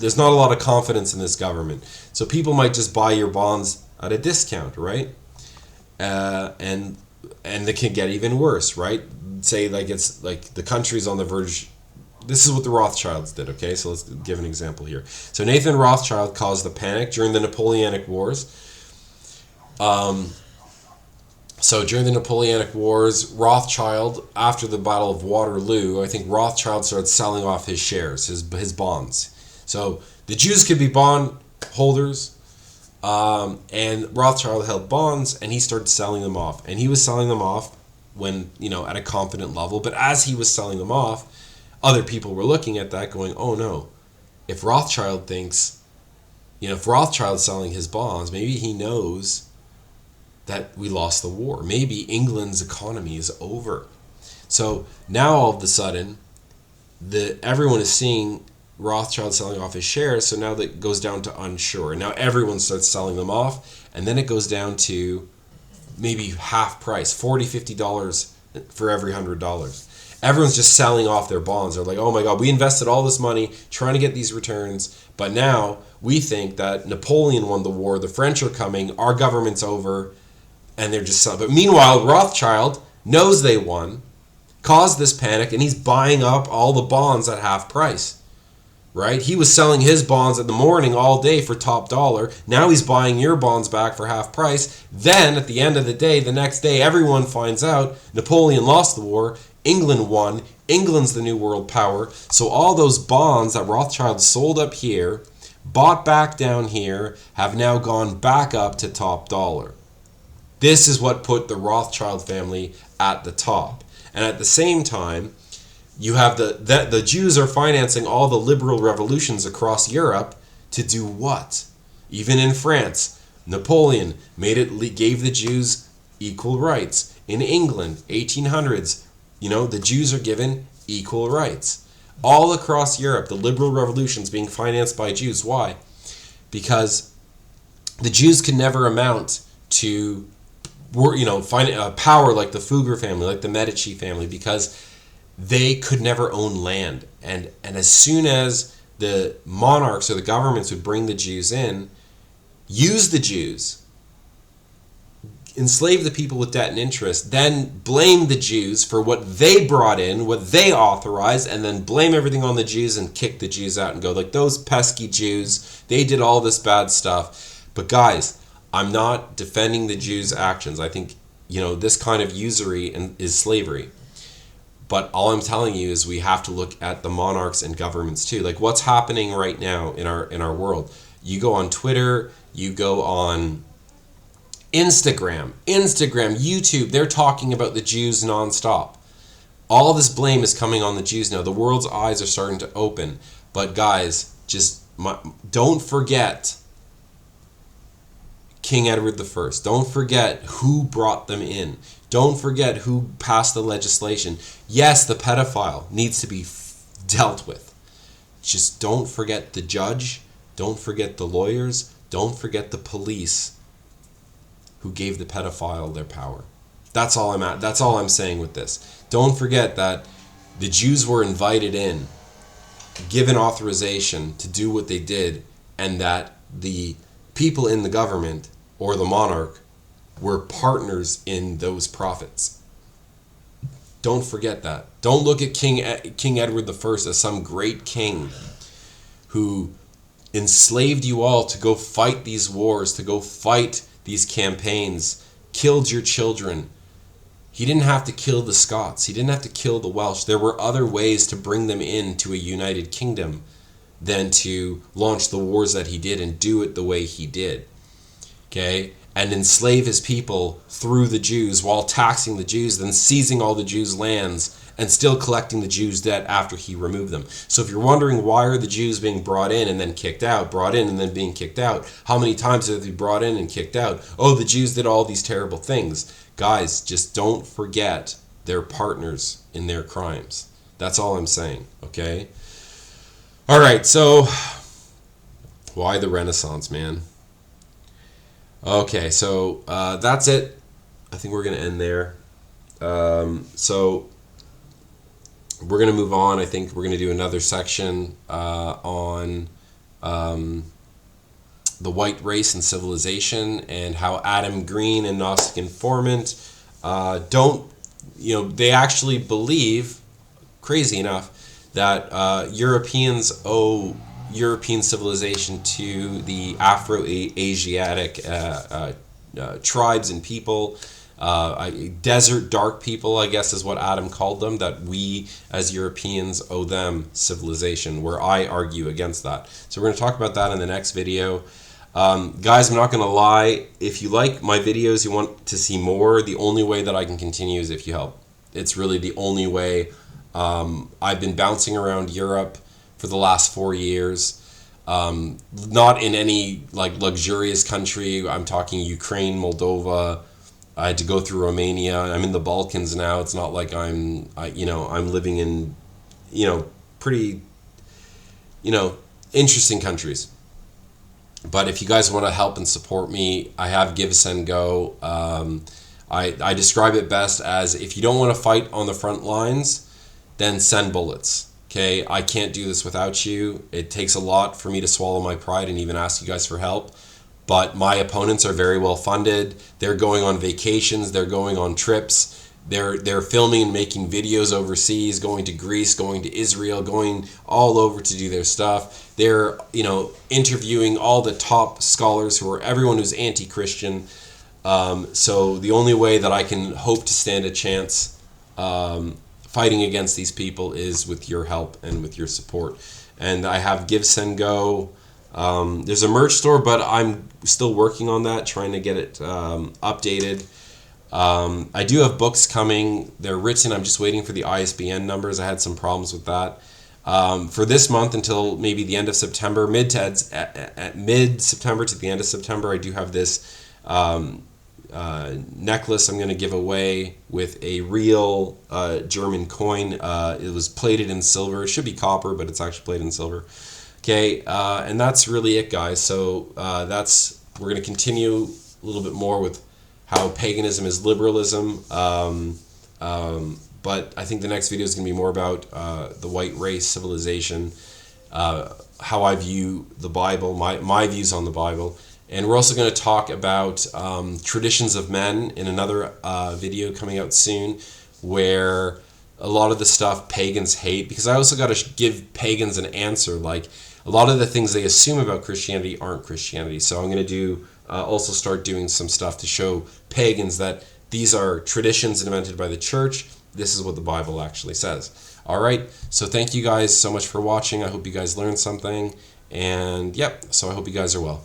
there's not a lot of confidence in this government. So people might just buy your bonds at a discount, right? And it can get even worse, right? Say it's like the country's on the verge. This is what the Rothschilds did, okay? So let's give an example here. So Nathan Rothschild caused the panic during the Napoleonic Wars. So during the Napoleonic Wars, Rothschild, after the Battle of Waterloo, I think Rothschild started selling off his shares, his bonds. So the Jews could be bond holders, and Rothschild held bonds, and he started selling them off. And he was selling them off when, at a confident level. But as he was selling them off, other people were looking at that going, oh no, if Rothschild thinks, if Rothschild's selling his bonds, maybe he knows that we lost the war. Maybe England's economy is over. So now all of a sudden, everyone is seeing Rothschild selling off his shares, so now that goes down to unsure. Now everyone starts selling them off, and then it goes down to maybe half price, $40, $50 for every $100. Everyone's just selling off their bonds. They're like, oh my God, we invested all this money trying to get these returns, but now we think that Napoleon won the war, the French are coming, our government's over, and they're just selling. But meanwhile, Rothschild knows they won, caused this panic, and he's buying up all the bonds at half price. Right? He was selling his bonds in the morning all day for top dollar. Now he's buying your bonds back for half price. Then at the end of the day, the next day, everyone finds out Napoleon lost the war. England won. England's the new world power. So all those bonds that Rothschild sold up here, bought back down here, have now gone back up to top dollar. This is what put the Rothschild family at the top. And at the same time, you have the Jews are financing all the liberal revolutions across Europe to do what? Even in France, Napoleon gave the Jews equal rights. In England, 1800s, the Jews are given equal rights. All across Europe, the liberal revolutions being financed by Jews. Why? Because the Jews can never amount to power like the Fugger family, like the Medici family, because they could never own land. And as soon as the monarchs or the governments would bring the Jews in, use the Jews, enslave the people with debt and interest, then blame the Jews for what they brought in, what they authorized, and then blame everything on the Jews and kick the Jews out and go, like, those pesky Jews, they did all this bad stuff. But guys, I'm not defending the Jews' actions. I think, this kind of usury is slavery. But all I'm telling you is we have to look at the monarchs and governments too. Like what's happening right now in our world. You go on Twitter, you go on Instagram, YouTube, they're talking about the Jews nonstop. All this blame is coming on the Jews now. The world's eyes are starting to open. But guys, don't forget King Edward I. Don't forget who brought them in. Don't forget who passed the legislation. Yes, the pedophile needs to be dealt with. Just don't forget the judge. Don't forget the lawyers. Don't forget the police who gave the pedophile their power. That's all I'm saying with this. Don't forget that the Jews were invited in, given authorization to do what they did, and that the people in the government or the monarch were partners in those profits. Don't forget that. Don't look at King Edward I as some great king who enslaved you all to go fight these wars, to go fight these campaigns, killed your children. He didn't have to kill the Scots. He didn't have to kill the Welsh. There were other ways to bring them into a united kingdom than to launch the wars that he did and do it the way he did. Okay? And enslave his people through the Jews while taxing the Jews, then seizing all the Jews' lands and still collecting the Jews' debt after he removed them. So if you're wondering why are the Jews being brought in and then kicked out, brought in and then being kicked out, how many times have they brought in and kicked out? Oh, the Jews did all these terrible things. Guys, just don't forget they're partners in their crimes. That's all I'm saying, okay? All right, so why the Renaissance, man? Okay, so that's it. I think we're going to end there. So we're going to move on. I think we're going to do another section on the white race and civilization and how Adam Green and Gnostic Informant they actually believe, crazy enough, that Europeans owe European civilization to the Afro-Asiatic tribes and people, desert dark people, I guess is what Adam called them, that we as Europeans owe them civilization, where I argue against that. So we're going to talk about that in the next video. Guys, I'm not going to lie. If you like my videos, you want to see more, the only way that I can continue is if you help. It's really the only way. I've been bouncing around Europe for the last 4 years. Not in any like luxurious country. I'm talking Ukraine, Moldova. I had to go through Romania. I'm in the Balkans now. It's not like I'm living in, pretty, interesting countries. But if you guys want to help and support me, I have Give, Send, Go. I describe it best as, if you don't want to fight on the front lines, then send bullets. Okay, I can't do this without you. It takes a lot for me to swallow my pride and even ask you guys for help. But my opponents are very well funded. They're going on vacations. They're going on trips. They're filming and making videos overseas, going to Greece, going to Israel, going all over to do their stuff. They're, interviewing all the top scholars everyone who's anti-Christian. So the only way that I can hope to stand a chance fighting against these people is with your help and with your support. And I have Give, Send, Go. There's a merch store, but I'm still working on that, trying to get it updated. I do have books coming. They're written. I'm just waiting for the ISBN numbers. I had some problems with that. For this month until maybe the end of September, mid-September to the end of September, I do have this necklace I'm going to give away with a real German coin. It was plated in silver. It should be copper, but it's actually plated in silver. Okay, and that's really it, guys. So we're going to continue a little bit more with how paganism is liberalism. But I think the next video is going to be more about the white race, civilization, how I view the Bible, my views on the Bible. And we're also going to talk about traditions of men in another video coming out soon, where a lot of the stuff pagans hate, because I also got to give pagans an answer. Like, a lot of the things they assume about Christianity aren't Christianity. So I'm going to also start doing some stuff to show pagans that these are traditions invented by the church. This is what the Bible actually says. All right. So thank you guys so much for watching. I hope you guys learned something. And so I hope you guys are well.